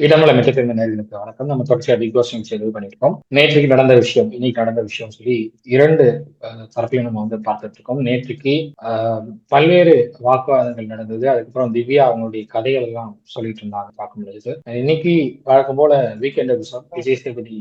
இடமலை மிகச்சிறந்த நேர்களுக்கு வணக்கம். நம்ம தொடர்ச்சியா பிக் பாஸ் நிகழ்ச்சி இது பண்ணியிருக்கோம். நேற்றுக்கு நடந்த விஷயம், இன்னைக்கு நடந்த விஷயம் சொல்லி இரண்டு தரப்பையும் நம்ம பார்த்துட்டு இருக்கோம். நேற்றுக்கு பல்வேறு வாக்குவாதங்கள் நடந்தது. அதுக்கப்புறம் திவ்யா அவங்களுடைய கதைகள் எல்லாம் சொல்லிட்டு இருந்தாங்க, பார்க்க முடியுது. இன்னைக்கு வழக்கம் போல வீக்கெண்ட் எபிசோட் விஜய் சேதுபதி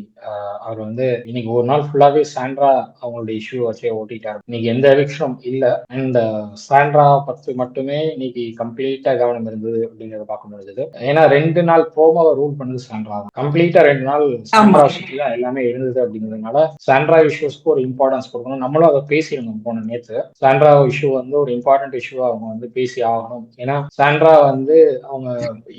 அவர் இன்னைக்கு ஒரு நாள் ஃபுல்லாவே சாண்ட்ரா அவங்களுடைய இஷ்யூ வச்சே ஓட்டிட்டாரு. இன்னைக்கு எந்த எவிக்ஷனும் இல்ல. அண்ட் சாண்ட்ரா பத்தி மட்டுமே இன்னைக்கு கம்ப்ளீட்டா கவனம் இருந்தது அப்படிங்கறத பார்க்க முடியுது. ஏன்னா 2 நாள் ப்ரோமோ ரூல் பண்ணது சாண்ட்ரா தான். கம்ப்ளீட்டா 2 நாள் சாண்ட்ரா சுற்றி தான் எல்லாமே இருந்தது. அப்படிங்கிறதுனால சாண்ட்ரா இஷ்யூஸ்க்கு ஒரு இம்பார்ட்டன்ஸ் கொடுக்கணும். நம்மளும் அதை பேசியிருந்தோம் போன நேற்று. சாண்ட்ரா இஷ்யூ ஒரு இம்பார்ட்டன்ட் இஷ்யூ அவங்க பேசி ஆகணும். ஏன்னா சாண்ட்ரா அவங்க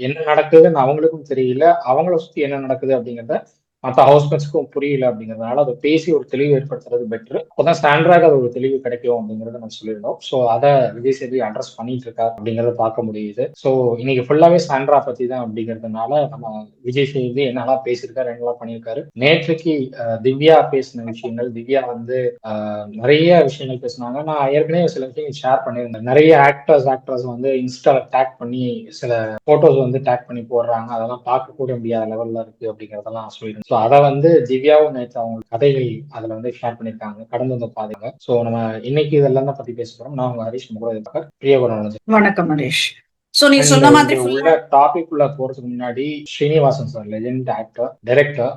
என்ன நடக்குதுன்னு அவங்களுக்கும் தெரியல, அவங்கள சுத்தி என்ன நடக்குது அப்படிங்கிறத மற்ற ஹவுஸ்மேட்ஸ்க்கும் புரியல. அப்படிங்கிறதுனால அதை பேசி ஒரு தெளிவு ஏற்படுத்துறது பெட்ரு. அப்போதான் சாண்ட்ராக்கு அது ஒரு தெளிவு கிடைக்கும் அப்படிங்கறத நம்ம சொல்லியிருந்தோம். ஸோ அதை விஜய் சேதுபதி அட்ரஸ் பண்ணிட்டு இருக்காரு அப்படிங்கறத பார்க்க முடியுது. ஸோ இன்னைக்கு ஃபுல்லாவே சாண்ட்ரா பத்தி தான் அப்படிங்கிறதுனால நம்ம விஜய் சேதுபதி என்னெல்லாம் பேசியிருக்காரு, என்னெல்லாம் பண்ணியிருக்காரு. நேற்றுக்கு திவ்யா பேசின விஷயங்கள், திவ்யா நிறைய விஷயங்கள் பேசினாங்க. நான் ஏற்கனவே சில விஷயங்கள் ஷேர் பண்ணியிருந்தேன். நிறைய ஆக்டர்ஸ் இன்ஸ்டால டேக் பண்ணி சில போட்டோஸ் டேக் பண்ணி போடுறாங்க. அதெல்லாம் பார்க்க கூட முடியாத லெவல்ல இருக்கு அப்படிங்கறதெல்லாம் சொல்லியிருந்தேன். ஸோ அதை திவ்யாவும் நேற்று அவங்க கதைகள் அதுல ஷேர் பண்ணியிருக்காங்க, கடந்து வந்த பாதைங்க. ஸோ நம்ம இன்னைக்கு இதெல்லாம் தான் பத்தி பேச போறோம். நான் உங்க ஹரிஷ் முகூர்த்த பிரியகுணம். வணக்கம் ஹரிஷ். சோ நீ சொன்ன மாதிரி உள்ள டாபிக் உள்ள போறதுக்கு முன்னாடி Srinivasan sir, legend actor, director,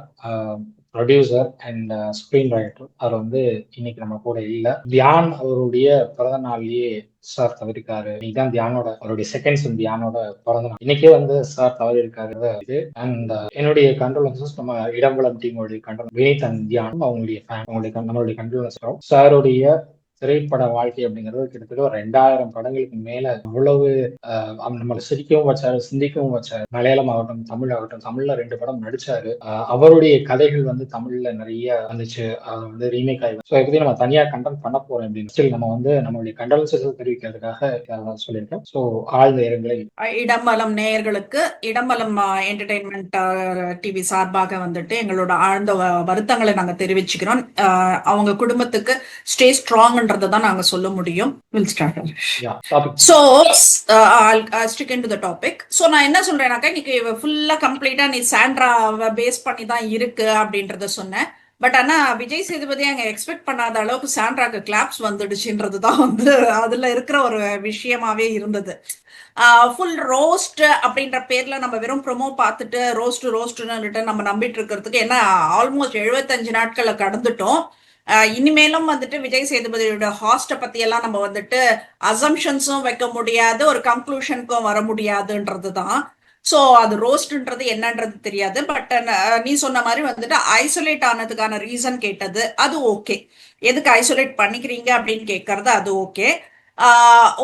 producer and screen writer, அவர் இன்னைக்கு நம்ம கூட இல்ல. தியான் அவருடைய பிறந்த நாள்லயே சார் தவறிருக்காரு. இன்னைக்குதான் தியானோட அவருடைய செகண்ட் சன் தியானோட பிறந்த நாள். இன்னைக்கே சார் தவறிருக்காரு. இது அண்ட் என்னுடைய கண்ட்ரோலன்சஸ், நம்ம இடம்பலம் டீமோடைய கண்ட்ரோல் வினீத் அண்ட் தியான் அவங்களுடைய ஃபேன், நம்மளுடைய கண்ட்ரோலன்ஸ். சாருடைய திரைப்பட வாழ்க்கை அப்படிங்கிறது கிட்டத்தட்ட 2000 படங்களுக்கு மேல அவ்வளவு நம்மளை சிரிக்கவும் வச்சாரு, சிந்திக்கவும் வச்சாரு. மலையாளம் ஆகட்டும், தமிழ் ஆகட்டும். தமிழ்ல 2 படம் நடிச்சாரு. அவருடைய கதைகள் தமிழ்ல நிறைய வந்துச்சு. ரீமேக் ஆகி. ஸோ இப்படி நம்ம தனியா கண்டென்ட் பண்ண போறோம் அப்படின்னு சொல்லி நம்ம நம்மளுடைய கண்டென்சஸ் தெரிவிக்கிறதுக்காக சொல்லியிருக்கேன். ஸோ ஆழ்ந்த இரங்கலை. இடம்பலம் நேயர்களுக்கு இடம்பலம் என்டர்டைன்மெண்ட் டிவி சார்பாக எங்களோட ஆழ்ந்த வருத்தங்களை நாங்க தெரிவிச்சுக்கிறோம். அவங்க குடும்பத்துக்கு ஸ்டே ஸ்ட்ராங்ன்றதை தான் நாங்க சொல்ல முடியும். So stick in to the topic. So நான் என்ன சொல்றேன்னாக்கா, இன்னைக்கு ஃபுல்லா கம்ப்ளீட்டா நீ சாண்ட்ராவை பேஸ் பண்ணி தான் இருக்கு அப்படின்றத சொன்னேன். பட் ஆனா விஜய் சேதுபதி அங்க எக்ஸ்பெக்ட் பண்ணாத அளவுக்கு சாண்ட்ராக்கு கிளாப்ஸ் வந்துடுச்சுன்றதுதான் அதுல இருக்கிற ஒரு விஷயமாவே இருந்தது. ஃபுல் ரோஸ்ட் அப்படின்ற பேர்ல நம்ம வெறும் ப்ரொமோ பார்த்துட்டு ரோஸ்ட்னு நம்ம நம்பிட்டு இருக்கிறதுக்கு, ஏன்னா ஆல்மோஸ்ட் 75 நாட்களை கடந்துட்டோம். இனிமேலும் விஜய் சேதுபதியோட ஹாஸ்ட பத்தி எல்லாம் நம்ம அசம்ஷன்ஸும் வைக்க முடியாது, ஒரு கன்க்ளூஷனுக்கும் வர முடியாதுன்றதுதான். ஸோ அது ரோஸ்ட்ன்றது என்னன்றது தெரியாது. பட் நீ சொன்ன மாதிரி ஐசோலேட் ஆனதுக்கான ரீசன் கேட்டது, அது ஓகே. எதுக்கு ஐசோலேட் பண்ணிக்கிறீங்க அப்படின்னு கேட்கறது, அது ஓகே.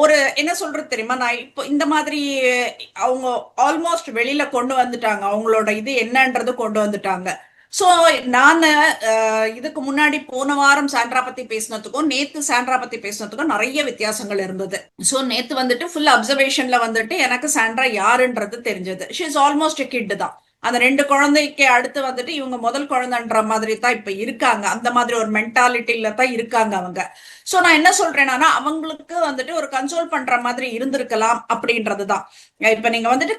ஒரு என்ன சொல்றது தெரியுமா, நான் இப்போ இந்த மாதிரி அவங்க ஆல்மோஸ்ட் வெளியில கொண்டு வந்துட்டாங்க, அவங்களோட இது என்னன்றது கொண்டு வந்துட்டாங்க. ஸோ நான் இதுக்கு முன்னாடி போன வாரம் சாண்ட்ரா பத்தி பேசினதுக்கும் நேத்து சாண்ட்ரா பத்தி பேசினதுக்கும் நிறைய வித்தியாசங்கள் இருந்தது. ஸோ நேத்து ஃபுல் அப்சர்வேஷன்ல எனக்கு சாண்ட்ரா யாருன்றது தெரிஞ்சது. She is almost a kit தான். அந்த 2 குழந்தைக்கு அடுத்து இவங்க முதல் குழந்தைன்ற மாதிரி தான் இப்ப இருக்காங்க. அந்த மாதிரி ஒரு மென்டாலிட்டியில தான் இருக்காங்க அவங்க. சோ நான் என்ன சொல்றேன்னா, அவங்களுக்கு ஒரு கன்சோல் பண்ற மாதிரி இருந்திருக்கலாம் அப்படின்றதுதான். இப்ப நீங்க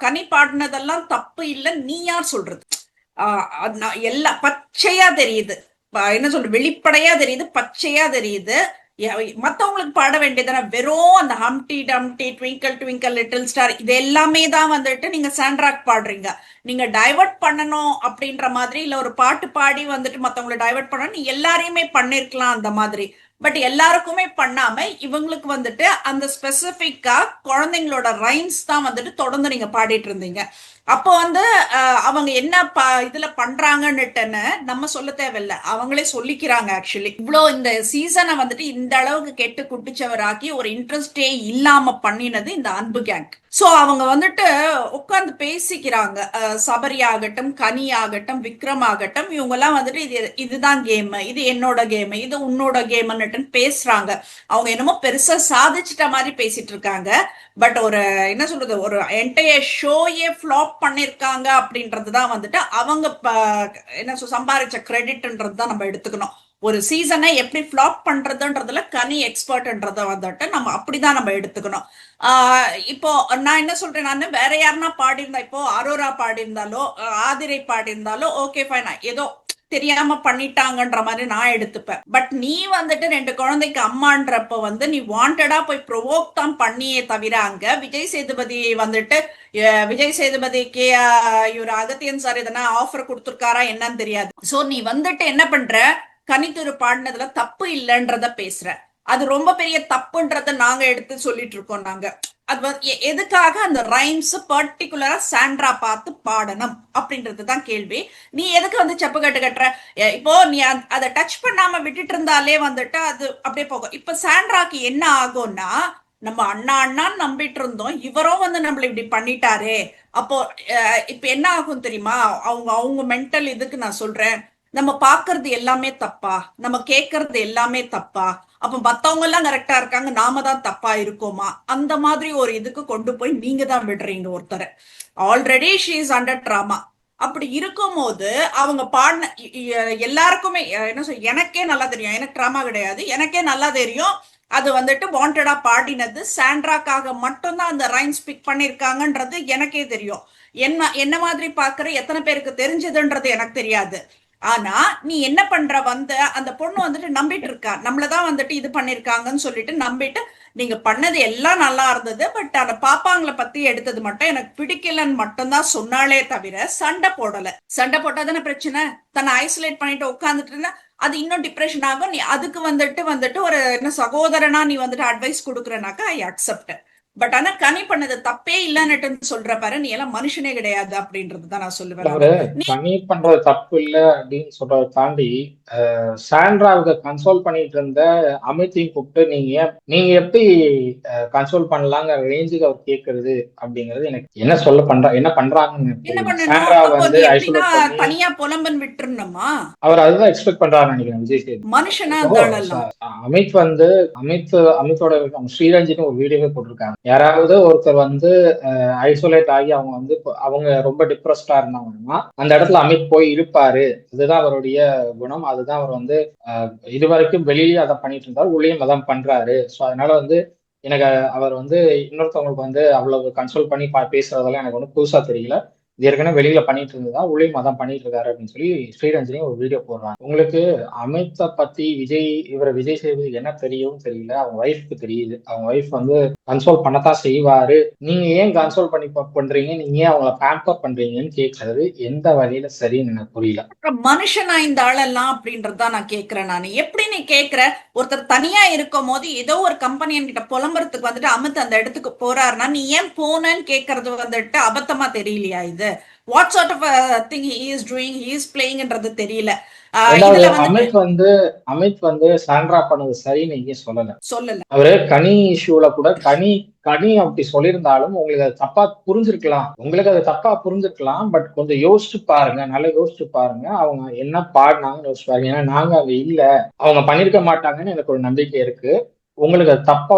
கனி பாடினதெல்லாம் தப்பு இல்லை, நீ யார் சொல்றது? எல்லாம் பச்சையா தெரியுது. என்ன சொல்ற, வெளிப்படையா தெரியுது, பச்சையா தெரியுது. மத்தவங்களுக்கு பாட வேண்டியதான வெறும் அந்த ஹம்டி டம்டி ட்விங்கிள் ட்விங்கிள் லிட்டில் ஸ்டார் இது எல்லாமே தான் நீங்க சாண்ட்ராக் பாடுறீங்க. நீங்க டைவர்ட் பண்ணணும் அப்படின்ற மாதிரி, இல்ல ஒரு பாட்டு பாடி மத்தவங்களை டைவர்ட் பண்ணணும், நீ எல்லாரையுமே பண்ணிருக்கலாம் அந்த மாதிரி. பட் எல்லாருக்குமே பண்ணாம இவங்களுக்கு அந்த ஸ்பெசிபிக்கா குழந்தைங்களோட ரைம்ஸ் தான் தொடர்ந்து நீங்க பாடிட்டு இருந்தீங்க. அப்போ அவங்க என்ன இதுல பண்றாங்கன்னுட்டுன்னு நம்ம சொல்ல தேவையில்லை, அவங்களே சொல்லிக்கிறாங்க. ஆக்சுவலி இவ்வளோ இந்த சீசனை இந்த அளவுக்கு கெட்டு குட்டிச்சவராக்கி ஒரு இன்ட்ரெஸ்டே இல்லாம பண்ணினது இந்த அன்பு கேங். சோ அவங்க உட்கார்ந்து பேசிக்கிறாங்க. சபரி ஆகட்டும், கனி ஆகட்டும், விக்ரம் ஆகட்டும், இவங்க எல்லாம் இதுதான் கேம், இது என்னோட கேம், இது உன்னோட கேம்னுட்டு பேசுறாங்க. அவங்க என்னமோ பெருசா சாதிச்சிட்ட மாதிரி பேசிட்டு இருக்காங்க. பட் ஒரு என்ன சொல்றது, ஒரு என்டையர் ஷோயே ஃபிளாப் பண்ணிருக்காங்க அப்படின்றதுதான் அவங்க என்ன சம்பாதிச்ச கிரெடிட்ன்றது தான் நம்ம எடுத்துக்கணும். ஒரு சீசனை எப்படி ஃபிளாப் பண்றதுன்றதுல கனி எக்ஸ்பர்ட்ன்றத வந்துட்டு நம்ம அப்படிதான் நம்ம எடுத்துக்கணும். இப்போ நான் என்ன சொல்றேன், நான் வேற யாருன்னா பாடியிருந்தா, இப்போ அரோரா பாடியிருந்தாலோ ஆதிரை பாடியிருந்தாலோ ஓகே ஃபைன், ஏதோ தெரியாம பண்ணிட்டாங்கன்ற மாதிரி நான் எடுத்துப்பேன். பட் நீ வந்துட்டு 2 குழந்தைக்கு அம்மான்றப்ப வந்து நீ வாண்டடா போய் ப்ரொவோக் தான் பண்ணியே தவிர, அங்க விஜய் சேதுபதி வந்துட்டு விஜய் சேதுபதிக்கு இவர் அகத்தியன் சார் எதனா ஆஃபர் கொடுத்துருக்காரா என்னன்னு தெரியாது. சோ நீ வந்துட்டு என்ன பண்ற, கனித்துரு பாடினதுல தப்பு இல்லைன்றத பேசுற. அது ரொம்ப பெரிய தப்புன்றத நாங்க எடுத்து சொல்லிட்டு இருக்கோம். நாங்க அது எதுக்காக அந்த ரைம்ஸ் பர்டிகுலரா சாண்ட்ரா பார்த்து பாடணும் அப்படின்றதுதான் கேள்வி. நீ எதுக்கு வந்து செப்பு கட்டு கட்டுற? இப்போ நீ அதை டச் பண்ணாம விட்டுட்டு இருந்தாலே வந்துட்டு அது அப்படியே போகும். இப்ப சாண்ட்ராக்கு என்ன ஆகும்னா, நம்ம அண்ணா அண்ணான்னு நம்பிட்டு இருந்தோம், இவரும் வந்து நம்மள இப்படி பண்ணிட்டாரே, அப்போ இப்ப என்ன ஆகும் தெரியுமா? அவங்க மென்டல் இதுக்கு நான் சொல்றேன், நம்ம பாக்குறது எல்லாமே தப்பா, நம்ம கேட்கறது எல்லாமே தப்பா, அப்ப மத்தவங்க எல்லாம் கரெக்டா இருக்காங்க, நாம தான் தப்பா இருக்கோமா, அந்த மாதிரி ஒரு இதுக்கு கொண்டு போய் நீங்க தான் விடுறீங்க ஒருத்தரை. Already she is under drama. அப்படி இருக்கும் போது அவங்க பாடின எல்லாருக்குமே என்ன சொல்ல, எனக்கே நல்லா தெரியும், எனக்கு ட்ராமா கிடையாது, எனக்கே நல்லா தெரியும் அது வந்துட்டு வாண்டடா பாடினது சாண்ட்ராக்காக மட்டும்தான் அந்த ரைம்ஸ் பிக் பண்ணிருக்காங்கன்றது எனக்கே தெரியும். என்ன மாதிரி பாக்குற எத்தனை பேருக்கு தெரிஞ்சதுன்றது எனக்கு தெரியாது. ஆனா நீ என்ன பண்ற, வந்து அந்த பொண்ணு வந்துட்டு நம்பிட்டு இருக்கா, நம்மளதான் வந்துட்டு இது பண்ணிருக்காங்கன்னு சொல்லிட்டு நம்பிட்டு நீங்க பண்ணது எல்லாம் நல்லா இருந்தது, பட் அந்த பாப்பாங்களை பத்தி எடுத்தது மட்டும் எனக்கு பிடிக்கலன்னு மட்டும்தான் சொன்னாலே தவிர சண்டை போடல. சண்டை போட்டாதானே பிரச்சனை. தன்னை ஐசோலேட் பண்ணிட்டு உட்காந்துட்டு இருந்தா அது இன்னும் டிப்ரெஷன் ஆகும். நீ அதுக்கு வந்துட்டு ஒரு என்ன சகோதரனா நீ வந்துட்டு அட்வைஸ் கொடுக்குறனாக்கா ஐ அக்செப்ட். பட் ஆனா கனி பண்ணது தப்பே இல்லன்னுட்டு சொல்ற பாரு, நீ எல்லாம் மனுஷனே கிடையாது அப்படின்றதுதான் நான் சொல்லுவேன். அவரு கனி பண்றது தப்பு இல்ல அப்படின்னு சொல்றதை தாண்டி சாண்ட்ராவுக்கு கன்சோல் பண்ணிட்டு இருந்த அமித்தையும் கூப்பிட்டு நீங்க எப்படி கன்சோல் பண்ணலாங்கிற ரேஞ்சுக்கு அவர் கேட்கறது அப்படிங்கிறது எனக்கு என்ன பண்றாங்கன்னு சாண்ட்ரா வந்து ஐசோலேட் பண்ணி தனியா புலம்பன் விட்டுருணுமா? அவர் அதுதான் எக்ஸ்பெக்ட் பண்றாரு நினைக்கிறேன் விஜய் சேது. மனுஷனா அமித் வந்து அமித்தோட ஸ்ரீரஞ்சின்னு ஒரு வீடியோவே போட்டிருக்காங்க. யாராவது ஒருத்தர் வந்து ஐசோலேட் ஆகி அவங்க ரொம்ப டிப்ரெஸ்டா இருந்தாங்கன்னா அந்த இடத்துல அமித் போய் இருப்பாரு. இதுதான் அவருடைய குணம். அதுதான் அவர் வந்து இதுவரைக்கும் வெளியே அதை பண்ணிட்டு இருந்தாரு, உள்ளேயும் அதான் பண்றாரு. ஸோ அதனால வந்து எனக்கு அவர் வந்து இன்னொருத்தவங்களுக்கு வந்து அவ்வளவு கன்சோல் பண்ணி பேசுறதெல்லாம் எனக்கு ஒன்றும் புதுசா தெரியல. இது ஏற்கனவே வெளியில பண்ணிட்டு இருந்ததா, உள்ளேயும் அதான் பண்ணிட்டு இருக்காரு அப்படின்னு சொல்லி ஸ்ரீரஞ்சனி ஒரு வீடியோ போடுறாங்க. உங்களுக்கு அமித்தை பத்தி விஜய் சேதுபதி என்ன தெரியும் தெரியல, அவங்க ஒய்ஃப்க்கு தெரியுது. அவங்க ஒய்ஃப் வந்து கன்சோல் பண்ணத்தான் செய்வாரு. நீங்க ஏன் கன்சோல் பண்ணி பண்றீங்க, நீங்க ஏன் அவங்கள பேம்பர் பண்றீங்கன்னு கேட்கறது எந்த வகையில சரின்னு எனக்கு புரியல. மனுஷனா இந்த ஆளெல்லாம் அப்படின்றதுதான் நான் கேட்கிறேன். நான் எப்படி நீ கேட்கிற, ஒருத்தர் தனியா இருக்கும் போது ஏதோ ஒரு கம்பெனி கிட்ட புலம்புறதுக்கு வந்துட்டு அமித் அந்த இடத்துக்கு போறாருன்னா நீ ஏன் போனன்னு கேட்கறது வந்துட்டு அபத்தமா தெரியலையா? இது what sort of thing he is doing, he is பிளேயிங்ன்றது தெரியல. அமித் வந்து சாண்ட்ரா பண்ணது சரின்னு எங்கேயும் சொல்லல. அவரு கனி இஷ்யூல கூட கனி அப்படி சொல்லியிருந்தாலும் உங்களுக்கு அது தப்பா புரிஞ்சிருக்கலாம். பட் கொஞ்சம் யோசிச்சு பாருங்க, நல்லா யோசிச்சு பாருங்க, அவங்க என்ன பாடினாங்கன்னு யோசிச்சு பாருங்க. ஏன்னா நாங்க அங்க இல்ல, அவங்க பண்ணிருக்க மாட்டாங்கன்னு எனக்கு ஒரு நம்பிக்கை இருக்கு. உங்களுக்கு அது தப்பா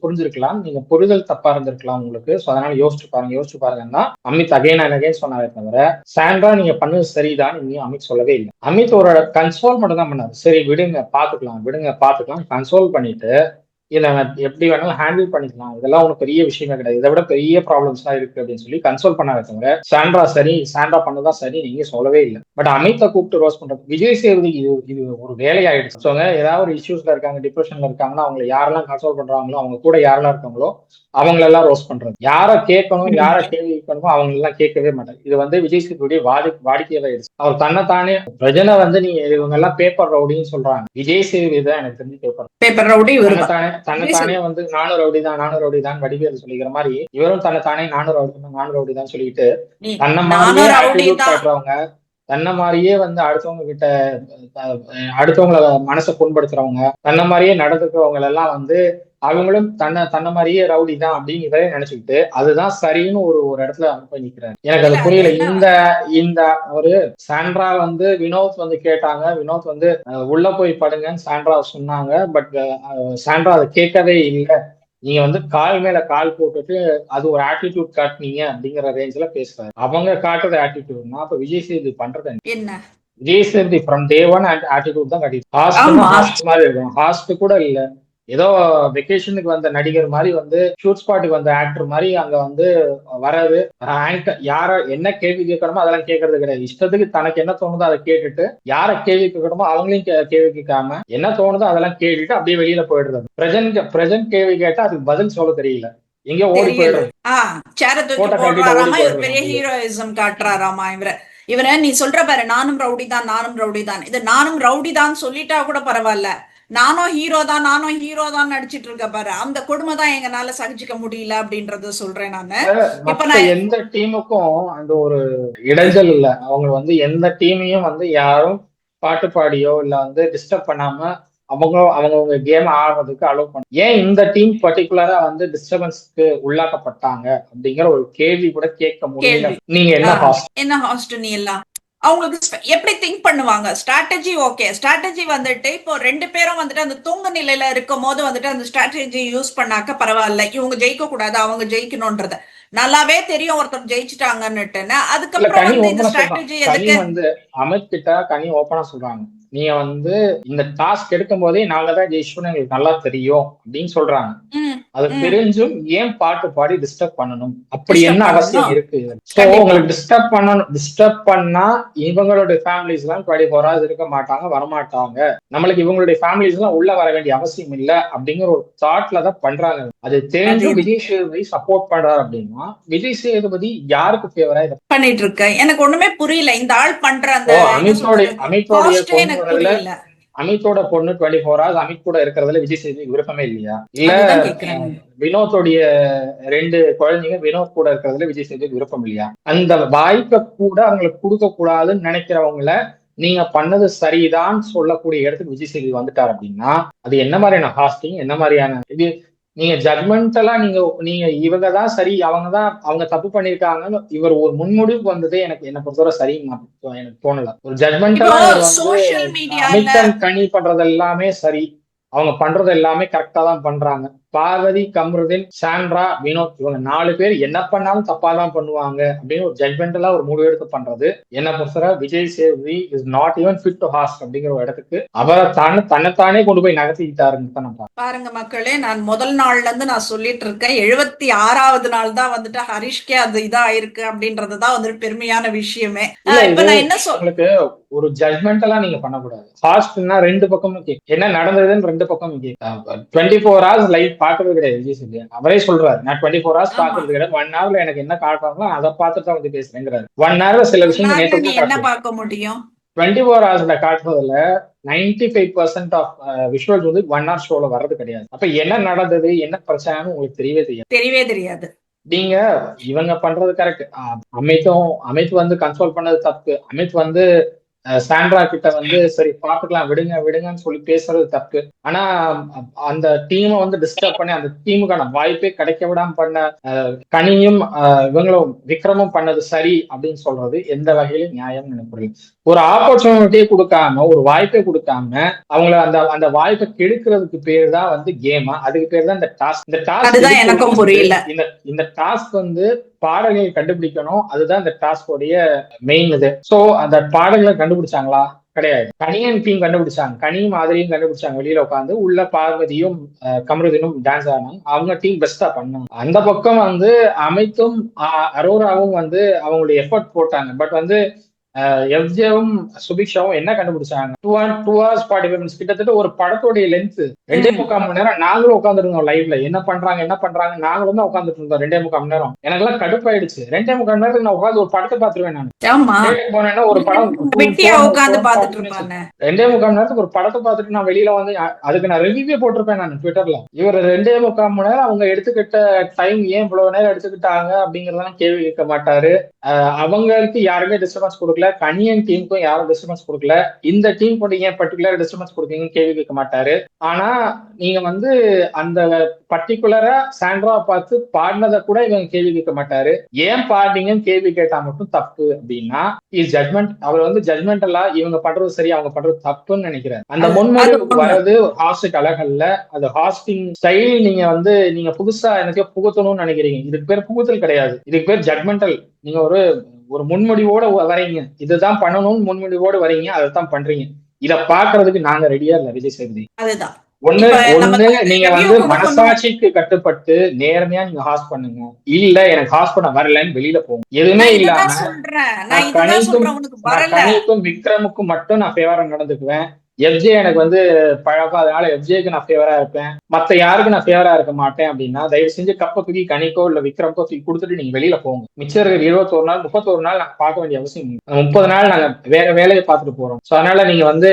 புரிஞ்சிருக்கலாம், நீங்க புரிதல் தப்பா இருந்திருக்கலாம் உங்களுக்கு. ஸோ அதனால யோசிச்சு பாருங்கன்னா அமித் அகைன் சொன்னாரே தவிர சாண்ட்ரா நீங்க பண்ணது சரிதான் நீங்க அமித் சொல்லவே இல்லை. அமித் ஒரு கன்சோல் மட்டும் தான் பண்ணாரு. சரி விடுங்க பாத்துக்கலாம் கன்சோல் பண்ணிட்டு இதை எப்படி வேணாலும் ஹேண்டில் பண்ணிக்கலாம், இதெல்லாம் ஒன்றும் பெரிய விஷயமே கிடையாது, இதை விட பெரிய ப்ராப்ளம்ஸ் தான் இருக்கு அப்படின்னு சொல்லி கன்சோல் பண்ணாத தவிர சாண்ட்ரா பண்ணதான் சரி நீங்க சொல்லவே இல்லை. பட் அமித்தை கூப்பிட்டு ரோஸ் பண்றது விஜய் சேதுபதி இது ஒரு வேலையாயிடுச்சு. ஸோ ஏதாவது ஒரு இஷ்யூஸ்ல இருக்காங்க, டிப்ரெஷன்ல இருக்காங்கன்னா அவங்க யாரெல்லாம் கன்சோல் பண்றாங்களோ, அவங்க கூட யாரெல்லாம் இருக்காங்களோ அவங்களெல்லாம் ரோஸ் பண்றது. யாரை கேட்கணும், யாரை கேள்வி கேட்கணுமோ அவங்க எல்லாம் கேட்கவே மாட்டாங்க. இது வந்து விஜய் சேதுபதியுடைய வாடிக்கையாயிடுச்சு. அவர் தன்னைத்தானே பிரஜனை வந்து நீங்க இவங்க எல்லாம் பேப்பர் ரவுடின்னு சொல்றாங்க. விஜய் சேதுபதி தான் எனக்கு தெரிஞ்சு பேப்பர் ரவுடி. தன்னைத்தானே வந்து நானும் ரவுடி தான் வடிவேல் சொல்லிக்கிற மாதிரி இவரும் தன்னைத்தானே நானும் ரவுடி தான் சொல்லிட்டு தன்னை மாதிரியே ஆட்டிடியூட் காட்டுறவங்க, தன்னை மாதிரியே வந்து அடுத்தவங்கள மனசை புண்படுத்துறவங்க, தன்னை மாதிரியே நடந்துக்கிறவங்க எல்லாம் வந்து அவங்களும் தன்னை மாதிரியே ரவுடி தான் அப்படின்னு இவரே நினைச்சுக்கிட்டு அதுதான் சரின்னு ஒரு இடத்துல போய் நிக்கிறாரு. எனக்கு அது புரியல. இந்த ஒரு சாண்ட்ரா வந்து வினோத் வந்து கேட்டாங்க, வினோத் வந்து உள்ள போய் படுங்கன்னு சாண்ட்ரா சொன்னாங்க. பட் சாண்ட்ரா அதை கேட்கவே இல்லை. நீங்க வந்து கால் மேல கால் போட்டுட்டு அது ஒரு ஆட்டிடியூட் காட்டுனீங்க அப்படிங்கிற ரேஞ்சில பேசுறாரு. அவங்க காட்டுறது ஆட்டிடியூட்னா அப்ப விஜய் சேது பண்றது என்ன? Vijay Sethupathi from day one attitude தான் கட்டி ஆமா. ஹாஸ்ட் மாதிரி இருக்கும். ஹாஸ்ட் கூட இல்ல, ஏதோ வெக்கேஷனுக்கு வந்த நடிகர் மாதிரி வந்து ஷூட் ஸ்பாட்டுக்கு வந்த ஆக்டர் மாதிரி அங்க வந்து வராது. யார என்ன கேள்வி கேட்கணுமோ அதெல்லாம் கேட்கறது கிடையாது. இஷ்டத்துக்கு தனக்கு என்ன தோணுதோ அதை கேட்டுட்டு, யார கேள்வி கேட்கணுமோ அவங்களையும் கேள்வி கேட்காம என்ன தோணுதோ அதெல்லாம் கேட்டுட்டு அப்படியே வெளியில போயிடுறது. பிரசன்ட் கேள்வி கேட்டா அதுக்கு பதில் சொல்ல தெரியல, எங்க ஓடி போயிடுறது. சேர தூக்கி போடுறாராமா, இவர் பெரிய ஹீரோயிசம் காட்டுறாராமா. இவரை நீ சொல்ற பாரு, நானும் ரவுடி தான், நானும் ரவுடி தான். இது நானும் ரவுடி தான் சொல்லிட்டா கூட பரவாயில்ல, நானும் ஹீரோ தான், நானும் ஹீரோ தான் நடிச்சிட்டு இருக்க பாரு, அந்த கொடுமை தான் எங்கனால சகிச்சுக்க முடியல அப்படின்றத சொல்றேன் நானு. இப்ப நான் எந்த டீமுக்கும் அந்த ஒரு இடைஞ்சல் இல்ல. அவங்க வந்து எந்த டீமையும் வந்து யாரும் பாட்டு பாடியோ இல்ல வந்து டிஸ்டர்ப் பண்ணாம அவங்க கேம் ஆடுறதுக்கு அலோவ் பண்ண. ஏன் இந்த டீம் பர்டிகுலரா வந்து டிஸ்டர்பன்ஸ்க்கு உள்ளாக்கப்பட்டாங்க அப்படிங்கிற ஒரு கேள்வி கூட கேட்க முடியல. நீங்க என்ன ஹாஸ்ட் நீ எல்லாம் அவங்களுக்கு எப்படி திங்க் பண்ணுவாங்க? ஸ்ட்ராட்டஜி ஓகே, ஸ்ட்ராட்டஜி வந்துட்டு இப்போ 2 பேரும் வந்துட்டு அந்த தூங்க நிலையில இருக்கும் போது வந்துட்டு அந்த ஸ்ட்ராட்டஜி யூஸ் பண்ணாக்க பரவாயில்ல, இவங்க ஜெயிக்க கூடாது அவங்க ஜெயிக்கணும்ன்றத நல்லாவே தெரியும் ஒருத்தர் ஜெயிச்சுட்டாங்கன்னுட்டுன்னு. அதுக்கப்புறம் வந்து இந்த ஸ்ட்ராட்டஜி எதுக்கு? வந்து அமித் கிட்ட கனி ஓப்பனா சொல்றாங்க, நீங்க வந்து இந்த டாஸ்க் எடுக்கும் போதே நாங்க தான் ஜெயிச்சோம்னு எங்களுக்கு நல்லா தெரியும் அப்படின்னு சொல்றாங்க. அது தெரிஞ்சும் ஏன் பாட்டு பாடி டிஸ்டர்ப் பண்ணணும்? அப்படி என்ன அவசியம் இருக்கு? உங்களுக்கு டிஸ்டர்ப் பண்ணா இவங்களுடைய ஃபேமிலிஸ் எல்லாம் 24 hours இருக்க மாட்டாங்க, வரமாட்டாங்க. நம்மளுக்கு இவங்களுடைய ஃபேமிலிஸ் எல்லாம் உள்ள வர வேண்டிய அவசியம் இல்ல அப்படிங்கிற ஒரு தாட்ல தான் பண்றாங்க. அது தெரிஞ்சு விஜய் சேதுபதி சப்போர்ட் பண்றாரு அப்படின்னா விஜய் சேதுபதி யாருக்கு ஃபேவரா இதை பண்ணிட்டு இருக்க? எனக்கு ஒண்ணுமே புரியல. இந்த ஆள் பண்ற அந்த அமித்தோட பொண்ணு 24 hours அமித் கூட இருக்கிறதுல விஜய் சேதுபதி விருப்பமே இல்லையா? இல்ல வினோத்தோடைய 2 குழந்தைங்க வினோத் கூட இருக்கிறதுல விஜய் சேதுபதி விருப்பம் இல்லையா? அந்த வாய்ப்பை கூட அவங்களுக்கு கொடுக்க கூடாதுன்னு நினைக்கிறவங்கள நீங்க பண்ணது சரிதான் சொல்லக்கூடிய இடத்துக்கு விஜய் சேதுபதி வந்துட்டார் அப்படின்னா அது என்ன மாதிரியான ஹாஸ்டிங், என்ன மாதிரியான இது? நீங்க ஜட்மெண்டலா நீங்க இவங்கதான் சரி, அவங்க தப்பு பண்ணிருக்காங்கன்னு இவர் ஒரு முன்முடிவுக்கு வந்ததே என்ன பொறுத்தவரை சரின்னு எனக்கு தோணல. ஒரு ஜட்மெண்டலா அமித் கனி பண்றது எல்லாமே சரி, அவங்க பண்றது எல்லாமே கரெக்டா தான் பண்றாங்க. பார்வதி, கம்ருதீன், சாண்ட்ரா, வினோத் இவங்க 4 பேர் என்ன பண்ணாலும் தப்பா தான் பண்ணுவாங்க அப்படின்னு ஒரு ஜட்மெண்டலா ஒரு முடிவு எடுத்து பண்றது என்ன பொறுத்தவரை Vijay Sethupathi is not even fit to host அப்படிங்கிற ஒரு இடத்துக்கு அவரை தன்னைத்தானே கொண்டு போய் நகர்த்திக்கிட்டாருன்னு தான் பாருங்க மக்களே. நான் முதல் நாள்ல இருந்து நான் சொல்லிட்டு இருக்கேன், 76வது நாள் தான் வந்துட்டு ஹரிஷ்கே அது இதா இருக்கு அப்படின்றதுதான் வந்துட்டு பெருமையான விஷயமே. இப்ப நான் என்ன உங்களுக்கு ஒரு ஜட்மெண்டலா நீங்க பண்ணக்கூடாது. ஹாஸ்ட்னா 2 பக்கமும் என்ன நடந்ததுன்னு 2 பக்கமும் 24 hours லைவ் பாக்குறது கிடையாது விஜய் சேதுபதி. அவரே சொல்றாரு, நான் 24 hours பாக்குறது கிடையாது, 1 hourல எனக்கு என்ன காட்டுறாங்களோ அதை பார்த்துட்டு தான் வந்து பேசுறேங்கிறாரு. 1 hourல சில விஷயம் என்ன பார்க்க முடியும்? 24 hours காட்டுறதுல 95% ஆஃப் விஷுவல்ஸ் வந்து 1 hour ஷோல வர்றது கிடையாது. அப்ப என்ன நடந்தது, என்ன பிரச்சனைன்னு உங்களுக்கு தெரியவே தெரியாது. நீங்க இவங்க பண்றது கரெக்ட். அமித் வந்து கன்சோல் பண்ணது தப்பு. அமித் வந்து சாண்ட்ரா கிட்ட வந்து சரி பாத்துக்கலாம் விடுங்கன்னு சொல்லி பேசுறது தப்பு. ஆனா அந்த டீமை வந்து டிஸ்டர்ப் பண்ணி அந்த டீமுக்கான வாய்ப்பே கிடைக்க விடாம பண்ண கனியும் இவங்களும் விக்ரமும் பண்ணது சரி அப்படின்னு சொல்றது எந்த வகையிலும் நியாயம் எனக்கு. ஒரு ஆப்பர்ச்சுனிட்டியே கொடுக்காம, ஒரு வாய்ப்பை கொடுக்காம அவங்கள அந்த வாய்ப்பை கெடுக்கிறதுக்கு பேர் தான் வந்து கேமா? அதுக்கு பேர் தான் இந்த டாஸ்க். இந்த டாஸ்க் எனக்கும் புரியல. இந்த டாஸ்க் வந்து பாடல்கள் கண்டுபிடிக்கணும், அதுதான் இந்த டாஸ்கோடைய மெயின் இது. சோ அந்த பாடல்களை கண்டுபிடிச்சாங்களா? கிடையாது. கனியன் டீம் கண்டுபிடிச்சாங்க, கனியும் மாதிரியும் கண்டுபிடிச்சாங்க. வெளியில உட்காந்து உள்ள பார்வதியும் கமருதீனும் டான்ஸ் ஆனாங்க, அவங்க டீம் பெஸ்டா பண்ணாங்க. அந்த பக்கம் வந்து அமித்தும் அரோராவும் வந்து அவங்களுடைய எஃபர்ட் போட்டாங்க. பட் வந்து எஃப்ஜேவும் சுபிக்ஷாவும் என்ன கண்டுபிடிச்சாங்க? 2 hours 45 minutes கிட்டத்தட்ட ஒரு படத்தோடைய லென்த் 2.25 மணி நேரம் நாங்களும் உட்காந்துருந்தோம் லைவ்ல. என்ன பண்றாங்க நாங்களும் தான் உட்காந்துட்டு இருந்தோம் 2.25 மணி நேரம். எனக்கு எல்லாம் கடுப்பாயிடுச்சு. 2.25 மணி நேரத்துக்கு நான் உட்காந்து ஒரு படத்தை பாத்துருவேன். நான் போனேன்னா ஒரு படம் 2.25 மணி நேரத்துக்கு ஒரு படத்தை பார்த்துட்டு நான் வெளியில வந்து அதுக்கு நான் ரிவ்யூவே போட்டிருப்பேன் நான் ட்விட்டர்ல. இவர் 2.25 மணி நேரம் அவங்க எடுத்துக்கிட்ட டைம் ஏன் இவ்வளவு நேரம் எடுத்துக்கிட்டாங்க அப்படிங்கறதெல்லாம் கேள்வி கேட்க மாட்டாரு. அவங்களுக்கு யாருமே டிஸ்டர்பன்ஸ் கொடுக்கல, கனியன் டீமுக்கும் யாரும் டிஸ்டர்பன்ஸ் கொடுக்கல. இந்த டீம் கொண்டு ஏன் பர்டிகுலர் டிஸ்டர்பன்ஸ் கொடுக்கீங்கன்னு கேள்வி கேட்க மாட்டாரு. ஆனா நீங்க வந்து அந்த பர்டிகுலரா சாண்ட்ரா பார்த்து பாடினதை கூட இவங்க கேள்வி கேட்க மாட்டாரு. ஏன் பாடினீங்கன்னு கேள்வி கேட்டா மட்டும் தப்பு அப்படின்னா இஸ் ஜட்மெண்ட். அவர் வந்து ஜட்மெண்டலா இவங்க பண்றது சரி அவங்க பண்றது தப்புன்னு நினைக்கிறாரு. அந்த முன்மொழிவுக்கு வர்றது ஹாஸ்டிக் அழகல்ல. அது ஹாஸ்டிங் ஸ்டைல் நீங்க புதுசா எனக்கு புகுத்தணும்னு நினைக்கிறீங்க. இதுக்கு பேர் புகுத்தல் கிடையாது, இதுக்கு பேர் ஜட்மெண்டல். நீங்க ஒரு ஒரு முன்முடிவோட வரீங்க, இதுதான் பண்ணணும்னு முன்முடிவோடு வரீங்க, அதைத்தான் பண்றீங்க. இத பாக்குறதுக்கு நாங்க ரெடியா இல்ல விஜய் சேதுபதி. அதுதான் ஒண்ணு இப்ப ஒண்ணு நமக்கு நீங்க ரிவ்யூ வந்து கொடுக்கணும். மனசாட்சிக்கு கட்டுப்பட்டு நேர்மையா நீங்க ஹாஸ் பண்ணுங்க. இல்ல எனக்கு ஹாஸ் பண்ண வரலன்னு வெளியில போங்க. எதுவுமே நான் இல்லாம இதுதான் சொல்றேன், நான் இதுதான் சொல்றேன், உனக்கு வரல. கனிக்கும் விக்ரமுக்கும் மட்டும் நான் ஃபேவரா நடந்துக்குவேன். எஃப்ஜே எனக்கு வந்து பழக்கம், அதனால எஃப்ஜேக்கு நான் ஃபேவரா இருப்பேன். மத்த யாருக்கு நான் ஃபேவரா இருக்க மாட்டேன் அப்படின்னா தயவு செஞ்சு கப்ப தூக்கி கனிக்கோ இல்ல விக்ரமுக்கோ தூக்கி கொடுத்துட்டு நீங்க வெளியில போங்க. மிச்சம் இருக்கிற 21 நாள் 31 நாள் நாங்க பார்க்க வேண்டிய அவசியம் இல்லை. 30 நாள் நாங்க வேற வேலையை பார்த்துட்டு போறோம். சோ அதனால நீங்க வந்து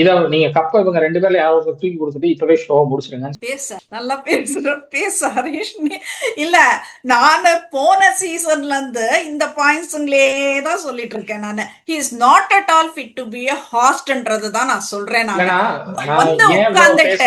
இத நீங்க கப்ப இவங்க 2 பேர்ல யாராவது தூக்கி கொடுத்துட்டு இப்பவே ஷோ முடிச்சிருங்க. பேச நல்லா பேச ஹரிஷ். இல்ல, நானு போன சீசன்ல இருந்து இந்த பாயிண்ட்ஸ்ங்களே தான் சொல்லிட்டு இருக்கேன். நானு he is not at all fit to be a hostன்றது தான் நான் சொல்றேன். வந்து உட்கார்ந்துட்டு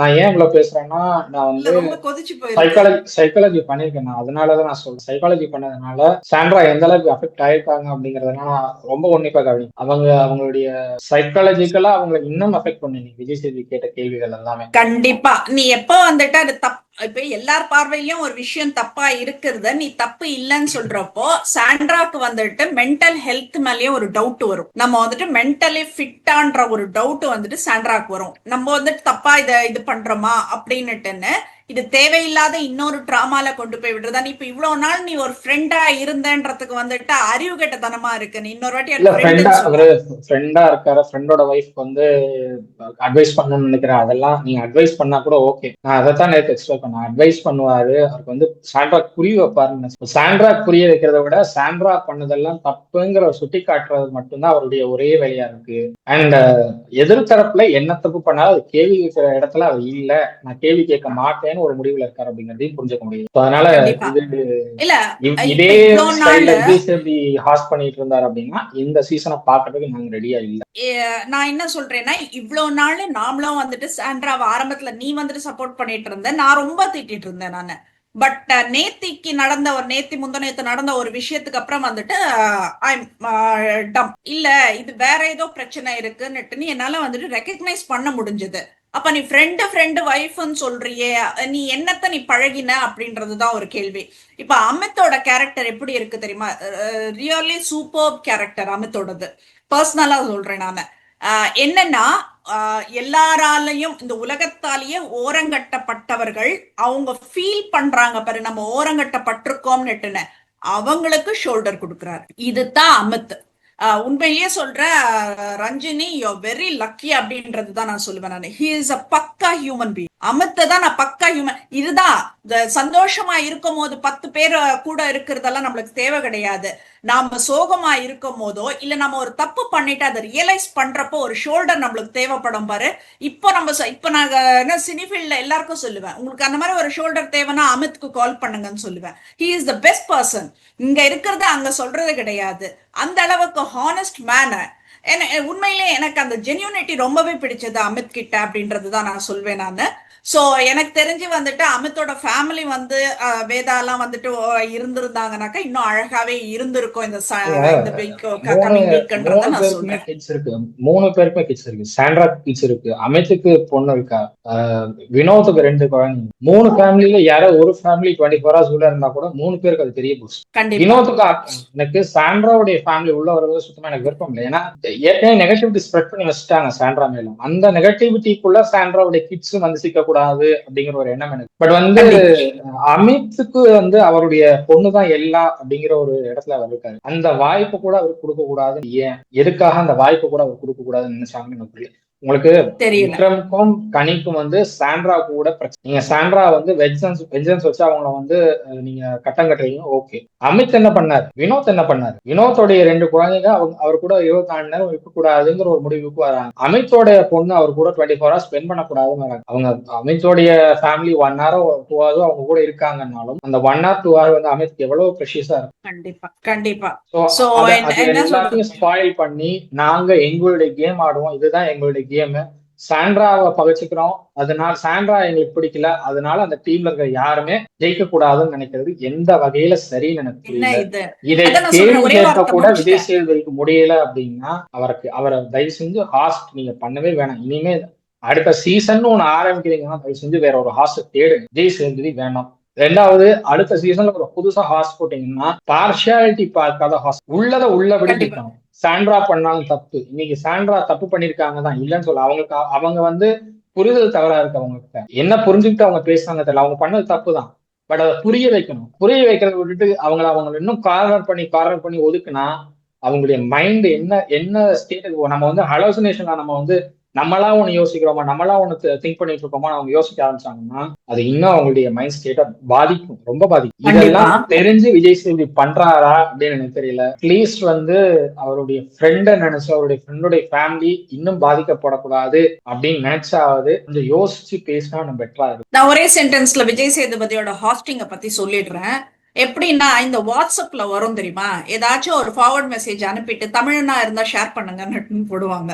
நான் ஏன் இவ்வளவு பேசுறேன்னா, நான் வந்து ரொம்ப கொதிச்சு போயிருக்கு. சைக்காலஜி பண்ணிருக்கேன். அதனாலதான் நான் சொல்றேன். சைக்காலஜி பண்ணதுனால சாண்ட்ரா எந்த அளவுக்கு அஃபெக்ட் ஆயிருக்காங்க அப்படிங்கறதுனால நான் ரொம்ப உன்னிப்பா கவனிப்பேன். அவங்களுடைய சைக்காலஜிக்கலா அவங்களை இன்னும் அஃபெக்ட் பண்ணி விஜய் சேதுபதி கேட்ட கேள்விகள் எல்லாமே. கண்டிப்பா நீ எப்ப வந்துட்டு அது இப்ப எல்லார் பார்வையிலும் ஒரு விஷயம் தப்பா இருக்கிறத நீ தப்பு இல்லைன்னு சொல்றப்போ சாண்ட்ராக்கு வந்துட்டு மென்டல் ஹெல்த் மேலயே ஒரு டவுட் வரும். நம்ம வந்துட்டு மென்டலி ஃபிட்டான்ற ஒரு டவுட் வந்துட்டு சாண்ட்ராக்கு வரும். நம்ம வந்துட்டு தப்பா இது பண்றோமா அப்படின்னுட்டுன்னு இது தேவையில்லாத இன்னொரு டிராமால கொண்டு போய் விடுறதா. நீ இப்ப இவ்வளவு நாள் நீ ஒரு ஃப்ரெண்டா இருந்தன்றதுக்கு வந்துட்டு அறிவு கெட்டத்தனமா இருக்கு. நீ இன்னொரு வாட்டி ஃப்ரெண்டா இருக்காரு, ஃப்ரெண்டோட வைஃப் வந்து அட்வைஸ் பண்ணணும்னு நினைக்கிறேன். அதெல்லாம் நீங்க அட்வைஸ் பண்ணா கூட ஓகே, நான் அதைத்தான் நேற்று எக்ஸ்பெக்ட் பண்ணேன். அட்வைஸ் பண்ணுவாரு, அவருக்கு வந்து சாண்ட்ரா புரிய வைப்பாருன்னு. சாண்ட்ரா புரிய வைக்கிறத விட சாண்ட்ரா பண்ணதெல்லாம் தப்புங்கிற சுட்டி காட்டுறது மட்டும்தான் அவருடைய ஒரே வேலையா இருக்கு. அண்ட் எதிர்த்தரப்புல என்ன தப்பு பண்ணாலும் அது கேள்வி கேட்கிற இடத்துல அவர் இல்ல, நான் கேள்வி கேட்க மாட்டேன்னு ஒரு முடிவுல இருக்காரு அப்படிங்கறதையும் புரிஞ்சுக்க முடியும். அதனால இதே ஸ்டைல்ல விஜய் சேதுபதி ஹாஸ் பண்ணிட்டு இருந்தாரு அப்படின்னா இந்த சீசனை பாக்குறதுக்கு நாங்க ரெடியா இல்ல. நான் என்ன சொல்றேன்னா, இவ்வளவு நாள் நாமளும் வந்துட்டு சாண்ட்ராவை ஆரம்பத்துல நீ வந்துட்டு சப்போர்ட் பண்ணிட்டு இருந்த, நான் ரொம்ப திட்டிட்டு இருந்தேன் நானு. பட் நேத்தி முந்தநேத்து நடந்த ஒரு விஷயத்துக்கு அப்புறம் வந்துட்டு இல்ல இது வேற ஏதோ பிரச்சனை இருக்குன்னு என்னால வந்துட்டு ரெகக்னைஸ் பண்ண முடிஞ்சது. அப்ப நீ ஃப்ரெண்டு வைஃப்னு சொல்றியே, நீ என்னத்த நீ பழகின அப்படின்றதுதான் ஒரு கேள்வி. இப்ப அமித்தோட கேரக்டர் எப்படி இருக்கு தெரியுமா? ரியலி சூப்பர் கேரக்டர் அமித்தோடது. பர்சனலா சொல்றேன் நானு. என்னன்னா எல்லாராலையும் இந்த உலகத்தாலேயே ஓரங்கட்டப்பட்டவர்கள் அவங்க ஃபீல் பண்றாங்க பாரு, நம்ம ஓரங்கட்டப்பட்டிருக்கோம்னுட்டுன்னு அவங்களுக்கு ஷோல்டர் கொடுக்குறாரு. இதுதான் அமித். உண்மையிலேயே சொல்ற ரஞ்சினி, யூ வெரி லக்கி அப்படின்றதுதான் நான் சொல்லுவேன். நான் ஹி இஸ் அ பக்கா ஹியூமன் பீயிங். அமித்த தான் நான் பக்கா ஹியூமன். இதுதான் சந்தோஷமா இருக்கும் போது 10 பேர் கூட இருக்கிறதெல்லாம் நம்மளுக்கு தேவை கிடையாது. நாம சோகமா இருக்கும் போதோ இல்ல நம்ம ஒரு தப்பு பண்ணிட்டு அதை ரியலைஸ் பண்றப்போ ஒரு ஷோல்டர் நம்மளுக்கு தேவைப்படும் பாரு. இப்போ நாங்க என்ன சினிஃபீல்ட்ல எல்லாருக்கும் சொல்லுவேன், உங்களுக்கு அந்த மாதிரி ஒரு ஷோல்டர் தேவைன்னா அமித்க்கு கால் பண்ணுங்கன்னு சொல்லுவேன். He is the best person. இங்க இருக்கிறது அங்க சொல்றது கிடையாது. அந்த அளவுக்கு ஹானஸ்ட் மேன். உண்மையிலே எனக்கு அந்த ஜென்யூனிட்டி ரொம்பவே பிடிச்சது அமித் கிட்ட அப்படின்றதுதான் நான் சொல்வேன் நானு. சோ எனக்கு தெரிஞ்சு வந்துட்டு அமித்தோட ஃபேமிலி வந்து வேதாலாம் வந்துட்டு இருந்திருந்தாங்கனாக்கா இன்னும் அழகாவே இருந்திருக்கும் இந்த கமிங் வீக்ன்றத நான் சொல்றேன். மூணு பேருக்குமே கிட்ஸ் இருக்கு. சாண்ட்ரா கிட்ஸ் இருக்கு, அமித்துக்கு பொண்ணு இருக்கா, வினோத்துக்கு 2 குழந்தைங்க. 3 ஃபேமிலியில யாரோ ஒரு ஃபேமிலி 24 hours உள்ள இருந்தா கூட 3 பேருக்கு அது தெரிய போச்சு. வினோத்துக்கு எனக்கு சாண்ட்ராவுடைய ஃபேமிலி உள்ள வரது சுத்தமா எனக்கு விருப்பம் இல்லை. ஏன்னா ஏற்கனவே நெகட்டிவிட்டி ஸ்ப்ரெட் பண்ணி வச்சுட்டாங்க சாண்ட்ரா மேலும். அந்த நெகட்டிவிட்டிக்குள்ள சாண்ட்ராவுடைய கிட்ஸ் வந்து சிக்க கூடாது அப்படிங்கிற ஒரு எண்ணம் எனக்கு. பட் வந்து அமித்துக்கு வந்து அவருடைய பொண்ணுதான் எல்லாம் அப்படிங்கிற ஒரு இடத்துல அவர் இருக்காரு. அந்த வாய்ப்பு கூட அவருக்கு கொடுக்க கூடாது. ஏன் எதுக்காக அந்த வாய்ப்பு கூட அவர் கொடுக்க கூடாதுன்னு நினைச்சாங்கன்னு எனக்கு புரியல. உங்களுக்கு விக்ரமுக்கும் கனிக்கும் வந்து சாண்ட்ரா கூட பிரச்சனை. நீங்க சாண்ட்ரா வந்து வெஞ்சன்ஸ் வச்சு அவங்கள வந்து நீங்க கட்டம் கட்டுறீங்க, ஓகே. அமித் என்ன பண்ணாரு, வினோத் என்ன பண்ணாரு, வினோத்தோடைய 2 குழந்தைங்க அவர் கூட 24 நேரம் இருக்க கூடாதுங்கிற ஒரு முடிவுக்கு வராங்க. அமித்தோடைய பொண்ணு அவர் கூட 24 hours ஸ்பெண்ட் பண்ணக்கூடாதுன்னு வராங்க. அவங்க அமித்தோடைய ஃபேமிலி 1 hour 2 hours அவங்க கூட இருக்காங்கன்னாலும் அந்த 1 hour 2 hour வந்து அமித் எவ்வளவு ப்ரெஷியஸா இருக்கும். கண்டிப்பா எல்லாத்தையும் ஸ்பாயில் பண்ணி நாங்க எங்களுடைய கேம் ஆடுவோம், இதுதான் எங்களுடைய கேம், சாண்ட்ராவை பகச்சுக்கிறோம், அதனால சாண்ட்ரா எங்களுக்கு பிடிக்கல, அதனால அந்த டீம்ல இருக்க யாருமே ஜெயிக்க கூடாதுன்னு நினைக்கிறது எந்த வகையில சரின்னு எனக்கு புரியல. இதை கேள்வி கேட்க கூட விஜய் சேதுபதிக்கு முடியல அப்படின்னா அவரை தயவு செஞ்சு ஹாஸ்ட் நீங்க பண்ணவே வேணாம். இனிமே அடுத்த சீசன் ஒண்ணு ஆரம்பிக்கிறீங்கன்னா தயவு செஞ்சு வேற ஒரு ஹாஸ்ட் தேடுங்க. விஜய் சேதுபதி வேணாம். ரெண்டாவது அடுத்த சீசன்ல ஒரு புதுசா ஹாஸ்ட் போட்டீங்கன்னா பார்ஷியாலிட்டி பார்க்காத ஹாஸ்ட் உள்ளத உள்ளபடி கண்டிப்பா. கேட்கணும். சாண்ட்ரா பண்ணாலும் தப்பு, இன்னைக்கு சாண்ட்ரா தப்பு பண்ணிருக்காங்க தான் இல்லைன்னு சொல்ல, அவங்களுக்கு அவங்க வந்து புரிதல் தவறா இருக்கு. அவங்க கிட்ட என்ன புரிஞ்சுக்கிட்டு அவங்க பேசுறாங்க தெரியல, அவங்க பண்ணது தப்பு தான். பட் அதை புரிய வைக்கணும். புரிய வைக்கிறத விட்டுட்டு அவங்க இன்னும் கார்னர் பண்ணி ஒதுக்குனா அவங்களுடைய மைண்ட் என்ன என்ன ஸ்டேட்டுக்கு நம்ம வந்து ஹலோசினேஷன்ல நம்ம வந்து நம்மளா ஒண்ணு யோசிக்கிறோமா, நம்மளா ஒண்ணு திங்க் பண்ணிட்டு இருக்கோமா, அவங்க யோசிக்க ஆரம்பிச்சாங்கன்னா அது இன்னும் அவங்களுடைய மைண்ட் ஸ்டேட்டை பாதிக்கும், ரொம்ப பாதிக்கும். இதெல்லாம் தெரிஞ்சு விஜய் சேதுபதி பண்றாரா அப்படின்னு எனக்கு தெரியல. அட்லீஸ்ட் வந்து அவருடைய ஃப்ரெண்டை நினைச்சு அவருடைய ஃப்ரெண்டுடைய ஃபேமிலி இன்னும் பாதிக்கப்படக்கூடாது அப்படின்னு நினைச்சாவது கொஞ்சம் யோசிச்சு பேசினா நம்ம பெட்டரா இருக்கும். நான் ஒரே சென்டென்ஸ்ல விஜய் சேதுபதியோட ஹாஸ்டிங்க பத்தி சொல்லிடுறேன். எப்படின்னா இந்த வாட்ஸ்அப்ல வரும் தெரியுமா, ஏதாச்சும் ஒரு ஃபார்வர்ட் மெசேஜ் அனுப்பிட்டு தமிழனா இருந்தா ஷேர் பண்ணுங்கன்னு போடுவாங்க.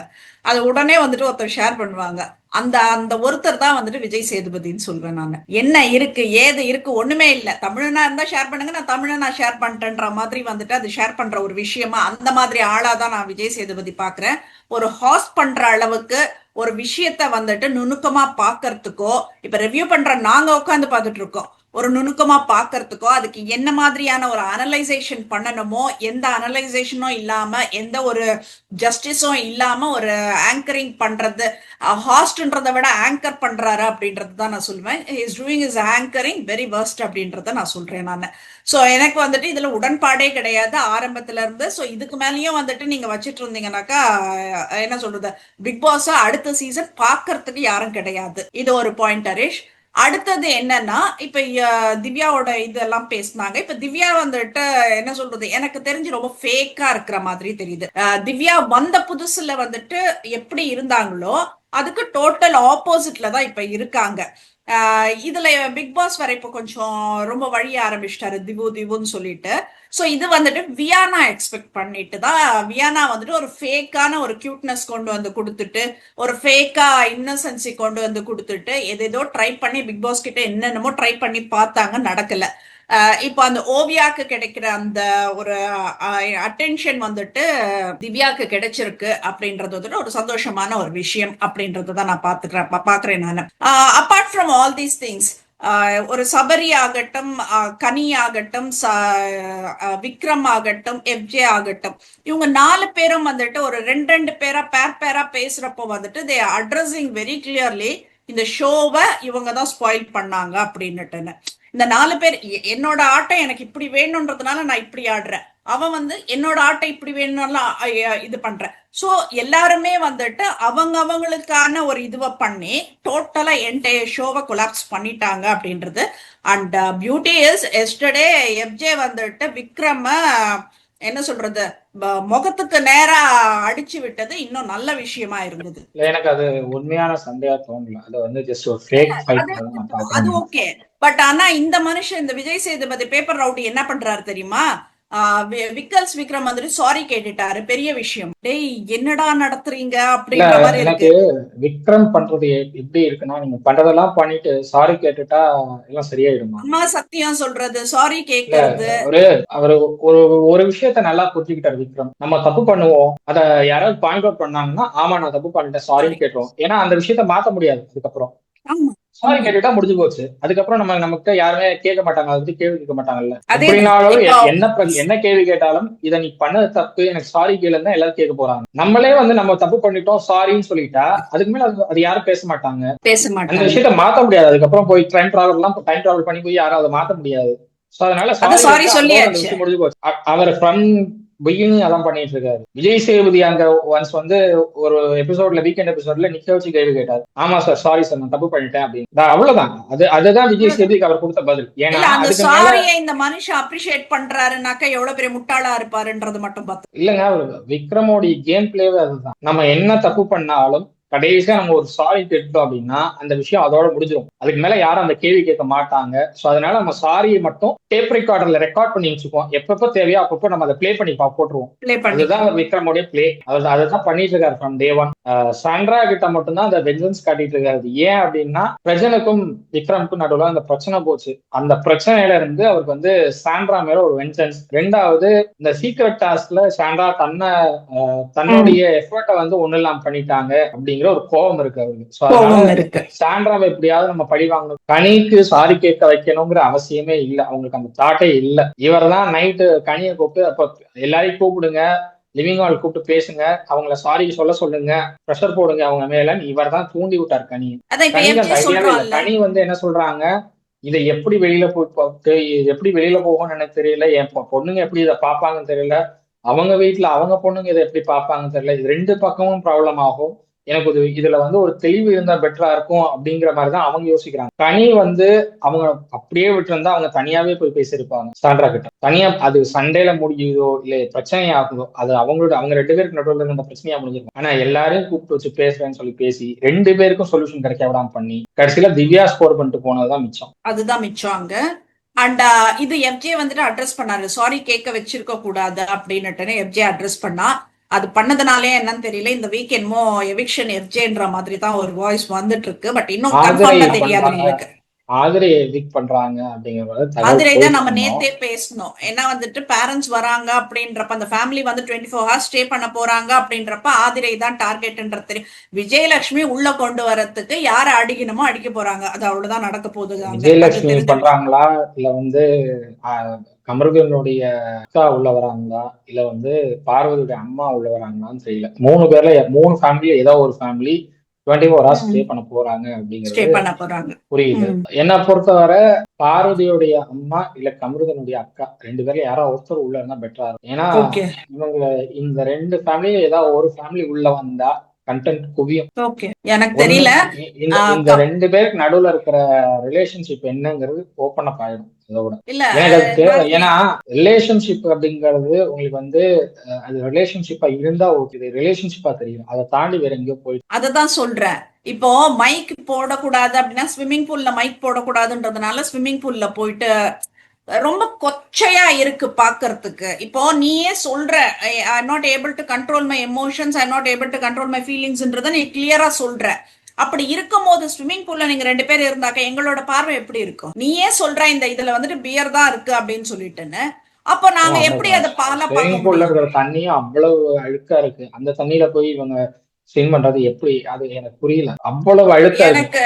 அது உடனே வந்துட்டு ஒருத்தர் ஷேர் பண்ணுவாங்க. அந்த அந்த ஒருத்தர் தான் வந்துட்டு விஜய் சேதுபதினு சொல்றேன் நான். என்ன இருக்கு ஏது இருக்கு, ஒண்ணுமே இல்ல, தமிழனா இருந்தா ஷேர் பண்ணுங்க, நான் தமிழனா ஷேர் பண்ணிட்டேன்ற மாதிரி வந்துட்டு அது ஷேர் பண்ற ஒரு விஷயமா அந்த மாதிரி ஆளாதான் நான் விஜய் சேதுபதி பாக்குறேன். ஒரு ஹாஸ்ட் பண்ற அளவுக்கு ஒரு விஷயத்த வந்துட்டு நுணுக்கமா பாக்குறதுக்கோ, இப்ப ரிவ்யூ பண்ற நாங்க உட்காந்து பார்த்துட்டு இருக்கோம், ஒரு நுணுக்கமா பாக்குறதுக்கோ அதுக்கு என்ன மாதிரியான ஒரு அனலைசேஷன் பண்ணணுமோ, எந்த அனலைசேஷனும் இல்லாம எந்த ஒரு ஜஸ்டிஸும் இல்லாம ஒரு ஆங்கரிங் பண்றது, ஹாஸ்ட்ன்றதை விட ஆங்கர் பண்றாரு அப்படின்றது தான் நான் சொல்லுவேன். Is doing is anchoring very worst அப்படின்றத நான் சொல்றேன் நான். ஸோ எனக்கு வந்துட்டு இதுல உடன்பாடே கிடையாது ஆரம்பத்துல இருந்து. ஸோ இதுக்கு மேலேயும் வந்துட்டு நீங்க வச்சிட்டு இருந்தீங்கன்னாக்கா என்ன சொல்றது, பிக் பாஸ் அடுத்த சீசன் பாக்குறதுக்கு யாரும் கிடையாது. இது ஒரு பாயிண்ட் ஹரிஷ். அடுத்தது என்னன்னா, இப்ப திவ்யாவோட இதெல்லாம் பேசினாங்க. இப்ப திவ்யா வந்துட்டு என்ன சொல்றது, எனக்கு தெரிஞ்சு ரொம்ப ஃபேக்கா இருக்கிற மாதிரி தெரியுது. திவ்யா வந்த புதுசுல வந்துட்டு எப்படி இருந்தாங்களோ அதுக்கு டோட்டல் ஆப்போசிட்ல தான் இப்ப இருக்காங்க. இதுல பிக் பாஸ் வர இப்ப கொஞ்சம் ரொம்ப வழிய ஆரம்பிச்சிட்டாரு திவுன்னு சொல்லிட்டு. சோ இது வந்துட்டு வியானா எக்ஸ்பெக்ட் பண்ணிட்டு தான், வியானா வந்துட்டு ஒரு ஃபேக்கான ஒரு கியூட்னஸ் கொண்டு வந்து கொடுத்துட்டு, ஒரு ஃபேக்கா இன்னசென்சி கொண்டு வந்து கொடுத்துட்டு, எதேதோ ட்ரை பண்ணி பிக் பாஸ் கிட்ட என்னென்னமோ ட்ரை பண்ணி பார்த்தாங்க, நடக்கல. இப்போ அந்த ஓவியாக்கு கிடைக்கிற அந்த ஒரு அட்டென்ஷன் வந்துட்டு திவ்யாக்கு கிடைச்சிருக்கு அப்படின்றது வந்துட்டு ஒரு சந்தோஷமான ஒரு விஷயம் அப்படின்றத நான் பாக்குறேன் நான். Apart from all these things, ஒரு சபரி ஆகட்டும், கனி ஆகட்டும், விக்ரம் ஆகட்டும், எஃப்ஜே ஆகட்டும், இவங்க 4 பேரும் வந்துட்டு ஒரு ரெண்டு பேரா பேரா பேசுறப்போ வந்துட்டு தே அட்ரஸிங் வெரி கிளியர்லி இந்த ஷோவை இவங்க தான் ஸ்பாயில் பண்ணாங்க அப்படின்னுட்டுன்னு. இந்த 4 பேர் என்னோட ஆட்டம் எனக்கு இப்படி வேணும்ன்றதுனால நான் இப்படி ஆடுறேன், அவன் வந்து என்னோட ஆட்டம் இப்படி வேணும்லாம் இது பண்றேன். சோ எல்லாருமே வந்துட்டு அவங்களுக்கான ஒரு இதுவை பண்ணி டோட்டலா என்டையர் ஷோவை கொலாப்ஸ் பண்ணிட்டாங்க அப்படின்றது. And beauty is yesterday FJ வந்துட்டு விக்ரம என்ன சொல்றது, முகத்துக்கு நேரா அடிச்சு விட்டது இன்னும் நல்ல விஷயமா இருந்தது. எனக்கு அது உண்மையான சண்டையா தோணல, அது வந்து ஜஸ்ட் ஒரு ஃபேக் ஃபைட். அது ஓகே. பட் ஆனா இந்த மனுஷன், இந்த விஜய் சேதுபதி பேப்பர் ரவுடி என்ன பண்றாரு தெரியுமா, விக்கல்ஸ் விக்ரம் வந்துட்டு சாரி கேட்டுட்டாரு, பெரிய விஷயம். டேய் என்னடா நடத்துறீங்க அப்படின்ற மாதிரி எனக்கு விக்ரம் பண்றது எப்படி இருக்குன்னா, நீங்க பண்றதெல்லாம் பண்ணிட்டு சாரி கேட்டுட்டா எல்லாம் சரியாயிடுமா? அம்மா சத்தியம் சொல்றது, சாரி கேட்கறது. அவரு ஒரு ஒரு விஷயத்த நல்லா புரிஞ்சுக்கிட்டாரு விக்ரம். நம்ம தப்பு பண்ணுவோம், அத யாராவது பாயிண்ட் அவுட் பண்ணாங்கன்னா ஆமா நான் தப்பு பண்ணிட்டேன் சாரின்னு கேட்டோம். ஏன்னா அந்த விஷயத்த மாத்த முடியாது. அதுக்கப்புறம் சாரி கேட்டுட்டா முடிஞ்சு போச்சு. அதுக்கப்புறம் நமக்கு யாருமே கேட்க மாட்டாங்க, அதை பத்தி கேள்வி கேட்க மாட்டாங்கல்ல. எப்படினாலும் என்ன கேள்வி கேட்டாலும் இதை நீ பண்ணது தப்பு எனக்கு சாரி கேளுன்னு தான் எல்லாரும் கேட்க போறாங்க. நம்மளே வந்து நம்ம தப்பு பண்ணிட்டோம் சாரின்னு சொல்லிட்டா அதுக்கு மேல அது யாரும் பேச மாட்டாங்க. அந்த விஷயத்த மாத்த முடியாது. அதுக்கப்புறம் போய் டைம் டிராவல் பண்ணி போய் யாரும் அதை மாத்த முடியாது. அதனால சாரி சொல்லியாச்சு, முடிஞ்சு போச்சு. அவர் ஃப்ரம் பிகினிங் அதான் பண்ணிட்டு இருக்காரு. விஜய் சேதுபதி அங்க ஒன்ஸ் வந்து ஒரு எபிசோட்ல, வீக்கெண்ட் எபிசோட்ல நிக்க வச்சு கேள்வி கேட்டாரு, ஆமா சார் சாரி சார் நான் தப்பு பண்ணிட்டேன் அப்படின்னு. அவ்வளவுதான். அதுதான் விஜய் சேதுபதிக்கு அவர் கொடுத்த பதில். ஏன்னா இந்த மனுஷன் அப்ரிஷியேட் பண்றாருனாக்கா எவ்வளவு பெரிய முட்டாளா இருப்பாருன்றது மட்டும் பார்த்து இல்லங்க. விக்ரமோடைய கேம் பிளேவே அதுதான். நம்ம என்ன தப்பு பண்ணாலும் கடைசியா நம்ம ஒரு சாரி கேட்டோம் அப்படின்னா அந்த விஷயம் அதோட முடிஞ்சிடும். அதுக்கு மேல யாரும் அந்த கேள்வி கேட்க மாட்டாங்க. சோ அதனால நம்ம சாரியை மட்டும் டேப் ரெக்கார்டர்ல ரெக்கார்ட் பண்ணி வச்சுக்குவோம். எப்பப்போ தேவையோ அப்பப்போ நம்ம அதை பிளே பண்ணி போட்டுருவோம். அதுதான் விக்ரமோடைய பிளே. அதான் பண்ணிட்டு இருக்காரு ஃப்ரம் டே ஒன். சாண்ட்ரா கிட்ட மட்டும்தான் அந்த வெஞ்சன்ஸ் காட்டிட்டு இருக்காரு. ஏன் அப்படின்னா பிரஜனுக்கும் விக்ரமுக்கும் நடுவுல அந்த பிரச்சனை போச்சு. அந்த பிரச்சனையில இருந்து அவருக்கு வந்து சாண்ட்ரா மேல ஒரு வெஞ்சன்ஸ். ரெண்டாவது இந்த சீக்ரெட் டாஸ்க்ல சாண்ட்ரா தன்னுடைய எஃபர்ட்டை வந்து ஒண்ணு இல்லாம பண்ணிட்டாங்க அப்படிங்கிற அப்படிங்கிற ஒரு கோபம் இருக்கு அவருக்கு. சோ அதனால கோபம் இருக்கு. சாண்ட்ராவை எப்படியாவது நம்ம பழி வாங்கணும், கனிக்கு சாரி கேட்க வைக்கணுங்கிற அவசியமே இல்ல, அவங்களுக்கு அந்த தாட்டே இல்ல. இவர் தான் நைட்டு கனியை கூப்பிட்டு, அப்ப எல்லாரையும் கூப்பிடுங்க, லிவிங் ஹால் கூப்பிட்டு பேசுங்க, அவங்கள சாரி சொல்ல சொல்லுங்க, ப்ரெஷர் போடுங்க அவங்க மேல, இவர் தான் தூண்டி விட்டார் கனி. அதான் இப்ப கனிக்கு அந்த எம்ஜே ஐடியாவே இல்ல. சொல்றான்ல, கனி வந்து என்ன சொல்றாங்க, இதை எப்படி வெளியில இது எப்படி வெளியில போகும்னு எனக்கு தெரியல, என் பொண்ணுங்க எப்படி இதை பார்ப்பாங்கன்னு தெரியல, அவங்க வீட்டுல அவங்க பொண்ணுங்க இதை எப்படி பார்ப்பாங்கன்னு தெரியல, இது ரெண்டு பக்கமும் ப்ராப்ளம் ஆகும், எனக்கு இதுல வந்து ஒரு தெளிவு இருந்தா பெட்டரா இருக்கும் அப்படிங்கிற மாதிரிதான் அவங்க யோசிக்கிறாங்க. கனி வந்து அவங்க அப்படியே விட்டு இருந்தா அவங்க தனியாவே போய் பேசியிருப்பாங்க சாண்ட்ரா கிட்ட. தனியா அது சண்டையில முடியுதோ இல்ல பிரச்சனை ஆகுதோ, அது அவங்க ரெண்டு பேருக்கு நடுவில் இருந்த பிரச்சனையா முடிஞ்சிருக்கும். ஆனா எல்லாரையும் கூப்பிட்டு வச்சு பேசுறேன்னு சொல்லி பேசி ரெண்டு பேருக்கும் சொல்யூஷன் கிடைக்க விடாம பண்ணி கடைசியில திவ்யா ஸ்கோர் பண்ணிட்டு போனதுதான் மிச்சம். அதுதான் மிச்சம் அங்க. அண்ட் இது எஃப்ஜே வந்துட்டு அட்ரஸ் பண்ணாரு, சாரி கேட்க வச்சிருக்க கூடாது அப்படின்னுட்டு எஃப்ஜே அட்ரஸ் பண்ணா. அது பண்ணதுனாலே என்னன்னு தெரியல, இந்த வீக் என்னமோ எவிக்ஷன் எஃப்ஜேன்ற மாதிரி தான் ஒரு வாய்ஸ் வந்துட்டு இருக்கு. பட் இன்னும் கன்ஃபார்மா தெரியாது உங்களுக்கு. ஆதிரை எவிக் பண்றாங்க அப்படிங்கிற ஆதிரை தான் நம்ம நேத்தே பேசணும். ஏன்னா வந்துட்டு பேரண்ட்ஸ் வராங்க அப்படின்றப்ப, அந்த ஃபேமிலி வந்து 24 ஹவர்ஸ் ஸ்டே பண்ண போறாங்க அப்படின்றப்ப ஆதிரை தான் டார்கெட்ன்றது தெரியும். விஜயலட்சுமி உள்ள கொண்டு வரதுக்கு யார அடிக்கணுமோ அடிக்க போறாங்க, அது அவ்வளவுதான் நடக்க போகுது. விஜயலட்சுமி பண்றாங்களா இல்ல வந்து கமருதனுடைய அக்கா உள்ள வராங்களா இல்ல வந்து பார்வதியுடைய அம்மா உள்ள வராங்களான்னு தெரியல. 3 பேர்ல 3 ஃபேமிலியில ஏதோ ஒரு ஃபேமிலி 24 ஹவர்ஸ் ஸ்டே பண்ண போறாங்க அப்படிங்கிறது புரியுது. என்ன பொறுத்தவரை பார்வதியுடைய அம்மா இல்ல கமருதனுடைய அக்கா ரெண்டு பேர்ல யாராவது ஒருத்தர் உள்ள இருந்தா பெட்டரா இருக்கும். ஏன்னா இவங்க இந்த ரெண்டு ஃபேமிலியில ஏதாவது ஒரு ஃபேமிலி உள்ள வந்தா கண்டென்ட் குவியும். எனக்கு தெரியல இந்த ரெண்டு பேருக்கு நடுவுல இருக்கிற ரிலேஷன்ஷிப் என்னங்கிறது ஓபன் அப் ஆயிடும். அதோட எனக்கு அது தேவை. ஏன்னா ரிலேஷன்ஷிப் அப்படிங்கிறது உங்களுக்கு வந்து அது ரிலேஷன்ஷிப்பா இருந்தா ஓகே, ரிலேஷன்ஷிப்பா தெரியும், அதை தாண்டி வேற எங்கேயோ போயிட்டு. அததான் சொல்றேன். இப்போ மைக் போடக்கூடாது அப்படின்னா ஸ்விம்மிங் பூல்ல மைக் போடக்கூடாதுன்றதுனால ஸ்விம்மிங் பூல்ல போயிட்டு ரொம்ப கொச்சையா இருக்கு பாக்குறதுக்கு. இப்போ நீயே சொல்ற, I not able to control my emotions, I not able to control my ஃபீலிங்ஸ்ன்றத நீ கிளியரா சொல்ற. அப்படி இருக்கும் போது ஸ்விம்மிங் பூல்ல நீங்க 2 பேர் இருந்தாக்க எங்களோட பார்வை எப்படி இருக்கும்? நீயே சொல்ற இந்த இதுல வந்துட்டு பியர் தான் இருக்கு அப்படின்னு சொல்லிட்டுன்னு, அப்போ நாங்க எப்படி அதை பால பார்க்க? தண்ணியும் அவ்வளவு அழுக்கா இருக்கு, அந்த தண்ணியில போய் இவங்க ஸ்விம் பண்றது எப்படி? அது எனக்கு புரியல. அவ்வளவு அழுக்கா இருக்கு.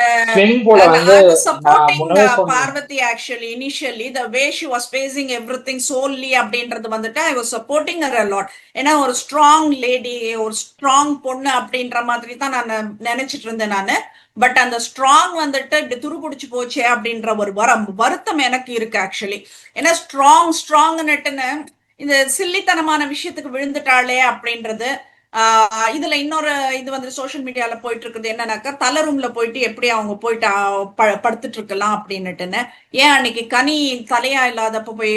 Parvathi actually initially the way she was facing everything solely அப்படின்றது வந்துட்டு I was supporting her a lot. ஏன்னா ஒரு ஸ்ட்ராங் லேடி, ஒரு ஸ்ட்ராங் பொண்ணு அப்படின்ற மாதிரி தான் நான் நினைச்சிட்டு இருந்தேன் நானு. பட் அந்த ஸ்ட்ராங் வந்துட்டு இப்படி துருபிடிச்சு போச்சே அப்படின்ற ஒரு வருத்தம் எனக்கு இருக்கு ஆக்சுவலி. ஏன்னா ஸ்ட்ராங்னுட்டுன்னு இந்த சில்லித்தனமான விஷயத்துக்கு விழுந்துட்டாளே அப்படின்றது. இதுல இன்னொரு இது வந்து சோசியல் மீடியால போயிட்டு இருக்குது என்னன்னாக்கா, தலை ரூம்ல போயிட்டு எப்படி அவங்க போயிட்டு படுத்துட்டு இருக்கலாம் அப்படின்னுட்டுன்னு. ஏன் அன்னைக்கு கனி தலையா இல்லாதப்ப போய்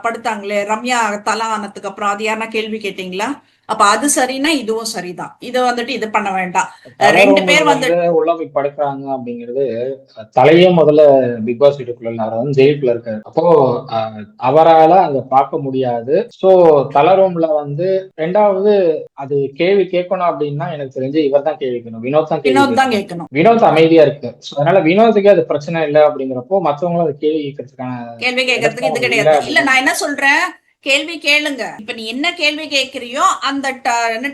படுத்தாங்களே ரம்யா தலை ஆனதுக்கு அப்புறம், அது யாருன்னா கேள்வி கேட்டீங்களா? அப்ப அது சரின்னா இதுவும் சரிதான். இதை வந்துட்டு இது பண்ண வேண்டாம். 2 பேர் வந்து உள்ள போய் படுக்கிறாங்க அப்படிங்கிறது தலையே முதல்ல பிக் பாஸ் வீட்டுக்குள்ள வந்து ஜெயிலுக்குள்ள இருக்காரு. அப்போ அவரால் அங்க பார்க்க முடியாது. சோ தலை ரூம்ல வந்து ரெண்டாவது அது கேள்வி கேட்கணும் அப்படின்னா எனக்கு தெரிஞ்சு இவர் தான் கேள்வி கேட்கணும், வினோத் தான் கேட்கணும். வினோத் அமைதியா இருக்கு. அதனால வினோத்துக்கு அது பிரச்சனை இல்லை அப்படிங்கிறப்போ மற்றவங்களும் அது கேள்வி கேட்கறதுக்கு இது கிடையாது. இல்ல நான் என்ன சொல்றேன், கேள்வி கேளுங்க. இப்ப நீ என்ன கேள்வி கேட்கிறியோ அந்த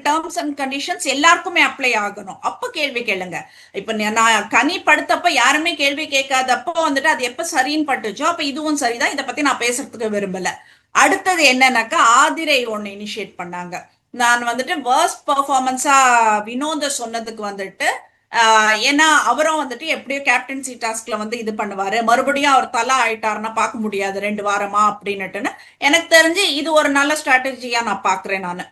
டேர்ம்ஸ் அண்ட் கண்டிஷன்ஸ் எல்லாருக்குமே அப்ளை ஆகணும். அப்ப கேள்வி கேளுங்க. இப்ப நான் கனி படுத்தப்ப யாருமே கேள்வி கேட்காதப்போ வந்துட்டு அது எப்ப சரின்னு பட்டுச்சோ அப்ப இதுவும் சரிதான். இதை பத்தி நான் பேசுறதுக்கு விரும்பல. அடுத்தது என்னன்னாக்கா, ஆதிரை ஒன்னு இனிஷியேட் பண்ணாங்க. நான் வந்துட்டு வர்ஸ்ட் பெர்ஃபார்மன்ஸா வினோத சொன்னதுக்கு வந்துட்டு ஏன்னா அவரும் வந்துட்டு எப்படியோ கேப்டன்சி டாஸ்க்ல வந்து இது பண்ணுவாரு, மறுபடியும் அவர் தலை ஆயிட்டாருன்னா பார்க்க முடியாது 2 வாரமா அப்படின்னுட்டுன்னு எனக்கு தெரிஞ்சு இது ஒரு நல்ல ஸ்ட்ராட்டஜியா நான் பாக்குறேன் நானு.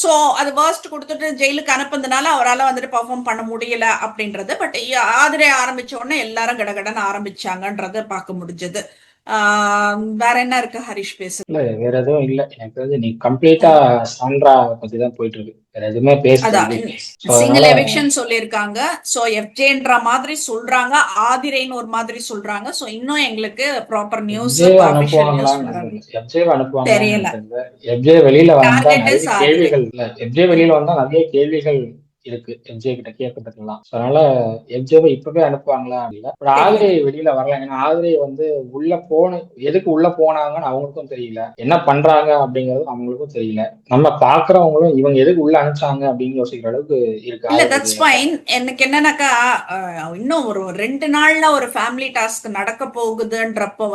சோ அது வர்ஸ்ட் கொடுத்துட்டு ஜெயிலுக்கு அனுப்புனதுனால அவரால் வந்துட்டு பெர்ஃபார்ம் பண்ண முடியல அப்படின்றது. பட் ஆதிரை ஆரம்பிச்ச உடனே எல்லாரும் கடகடன்னு ஆரம்பிச்சாங்கன்றத பார்க்க முடிஞ்சது. வேற என்ன இருக்கு ஹரிஷ் பேச? இல்ல வேற எதுவும் இல்ல. எனக்கு வந்து நீ கம்ப்ளீட்டா சாண்ட்ரா பத்தி தான் போயிட்டு இருக்கு, வேற எதுவுமே பேசல. சிங்கிள் எவிக்ஷன் சொல்லிருக்காங்க. சோ எஃப்ஜேன்ற மாதிரி சொல்றாங்க, ஆதிரைன்னு ஒரு மாதிரி சொல்றாங்க. சோ இன்னும் எங்களுக்கு ப்ராப்பர் நியூஸ் அனுப்புவாங்க தெரியல. எஃப்ஜே வெளியில வந்தா நிறைய கேள்விகள் இருக்கு எம்ஜே கிட்ட கேட்கறதுக்கெல்லாம். அதனால எம்ஜேவை இப்பவே அனுப்புவாங்களா இல்ல, ஆதிரை வெளியில வரலாம். ஏன்னா ஆதிரை வந்து எதுக்கு உள்ள போனாங்கன்னு அவங்களுக்கும் தெரியல, என்ன பண்றாங்க அப்படிங்கிறது அவங்களுக்கும் தெரியல. நம்ம பாக்குறவங்களும் இவங்க எதுக்கு உள்ள அனுப்பிச்சாங்க அப்படின்னு யோசிக்கிற அளவுக்கு இருக்கு இல்ல, ஆதிரை. That's fine. எனக்கு என்னன்னாக்கா, இன்னும் ஒரு 2 நாள்ல ஒரு ஃபேமிலி டாஸ்க் நடக்க போகுதுன்றப்ப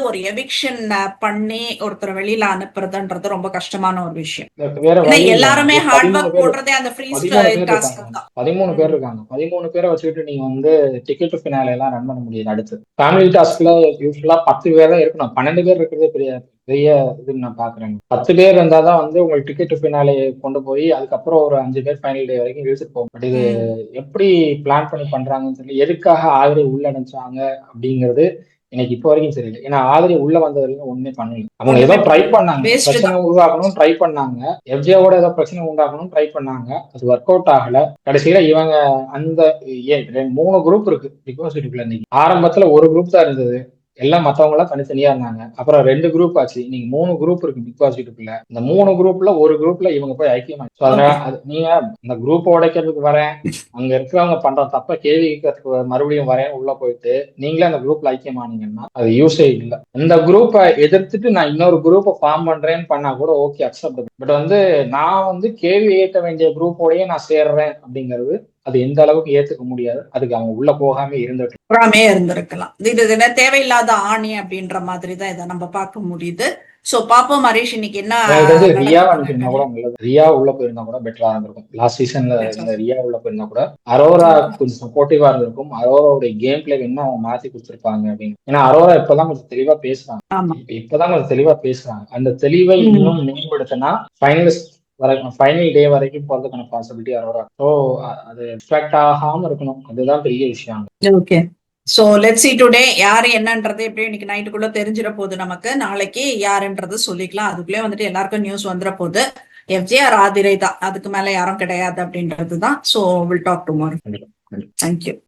ஒரு எவிக்ஷன் பண்ணி ஒருத்தர் வெளியில அனுப்புறதுன்றது ரொம்ப கஷ்டமான ஒரு விஷயம். வேற ஏன்னா வழி இல்ல. எல்லாருமே ஹார்ட் 13 ஒர்க் பேர் போடுறதே அந்த ஃப்ரீஸ் 13 பேர் டாஸ்க் இருக்காங்க. தான். 13 பேர் இருக்காங்க. 13 பேரை வச்சுக்கிட்டு நீங்க வந்து டிக்கெட் டு ஃபினாலே எல்லாம் ரன் பண்ண முடியாது. அடுத்து ஃபேமிலி டாஸ்க்ல யூஸ்வலா 10 பேர் தான் இருக்கணும். 12 பேர் இருக்கிறதே பெரிய பெரிய இதுன்னு நான் பாக்குறேன். 10 பேர் இருந்தாதான் வந்து உங்களுக்கு டிக்கெட் டு ஃபினாலே கொண்டு போய் அதுக்கப்புறம் ஒரு 5 பேர் ஃபைனல் டே வரைக்கும் இழுத்துட்டு போகும். பட் இது எப்படி பிளான் பண்ணி பண்றாங்கன்னு சொல்லி, எதுக்காக ஆதரவு உள்ள அனுப்பிச்சாங்க அப்படிங்கிறது எனக்கு இப்போ வரைக்கும் தெரியல. ஏன்னா ஆதரவு உள்ள வந்ததுல ஒண்ணுமே பண்ணல. அவங்க ஏதோ ட்ரை பண்ணாங்க, வேஸ்ட் பிரச்சனை தான். உருவாக்கணும் ட்ரை பண்ணாங்க, எஃப்ஜேவோட ஏதோ பிரச்சனை உண்டாக்கணும் ட்ரை பண்ணாங்க, அது ஒர்க் அவுட் ஆகல. கடைசியில இவங்க அந்த 3 குரூப் இருக்கு பிக் பாஸ் வீட்டுக்குள்ள. இன்னைக்கு ஆரம்பத்துல ஒரு குரூப் தான் இருந்தது, எல்லாம் மத்தவங்க எல்லாம் தனித்தனியா இருந்தாங்க. அப்புறம் 2 குரூப் ஆச்சு, இன்னைக்கு 3 குரூப் இருக்கு பிக் பாஸ் வீட்டுக்குள்ள. இந்த 3 குரூப்ல ஒரு குரூப்ல இவங்க போய் ஐக்கியமாச்சு. So அதனால நீங்க இந்த குரூப் உடைக்கிறதுக்கு வரேன், அங்க இருக்கிறவங்க பண்ற தப்ப கேள்வி கேட்கறதுக்கு மறுபடியும் வரேன் உள்ள போயிட்டு நீங்களே அந்த குரூப்ல ஐக்கியமானீங்கன்னா அது யூஸே இல்லை. இந்த குரூப்பை எதிர்த்துட்டு நான் இன்னொரு குரூப்பை ஃபார்ம் பண்றேன்னு பண்ணா கூட ஓகே, அக்செப்டபிள். பட் வந்து நான் வந்து கேள்வி ஏற்க வேண்டிய குரூப்போடயே நான் சேர்றேன் அப்படிங்கிறது அது எந்த அளவுக்கு ஏத்துக்க முடியாது. அதுக்கு அவங்க உள்ள போகாம இருந்திருக்கலாம். இது தேவையில்லாத ஆணி அப்படின்ற மாதிரி தான் இதை நம்ம பார்க்க முடியுது. சோ பாப்போம் ஹரிஷ், இன்னைக்கு என்ன ரியா அனுப்பியிருந்தா கூட நல்லது. ரியா உள்ள போயிருந்தா கூட பெட்டரா இருந்திருக்கும். லாஸ்ட் சீசன்ல இந்த ரியா உள்ள போயிருந்தா கூட அரோரா கொஞ்சம் சப்போர்ட்டிவா இருந்திருக்கும். அரோராவுடைய கேம் பிளே என்ன அவங்க மாத்தி கொடுத்துருப்பாங்க அப்படின்னு. ஏன்னா அரோரா இப்பதான் கொஞ்சம் தெளிவா பேசுறாங்க. அந்த தெளிவை இன்னும் மேம்படுத்தினா ஃபைனல் டே வரைக்கும் போறதுக்கான பாசிபிலிட்டி அரோரா. ஸோ அது ரிஃப்ளெக்ட் ஆகாம இருக்கணும், அதுதான் பெரிய விஷயம். Okay, so let's see today யாரு என்னன்றது எப்படி இன்னைக்கு நைட்டுக்குள்ள தெரிஞ்சிட போகுது. நமக்கு நாளைக்கு யாருன்றது சொல்லிக்கலாம். அதுக்குள்ளே எல்லாருக்கும் நியூஸ் வந்துட போகுது. எஃப்ஜே ஆர் ஆதிரை தான், அதுக்கு மேல யாரும் கிடையாது அப்படின்றது தான். So will talk tomorrow. கண்டிப்பா. தேங்க்யூ.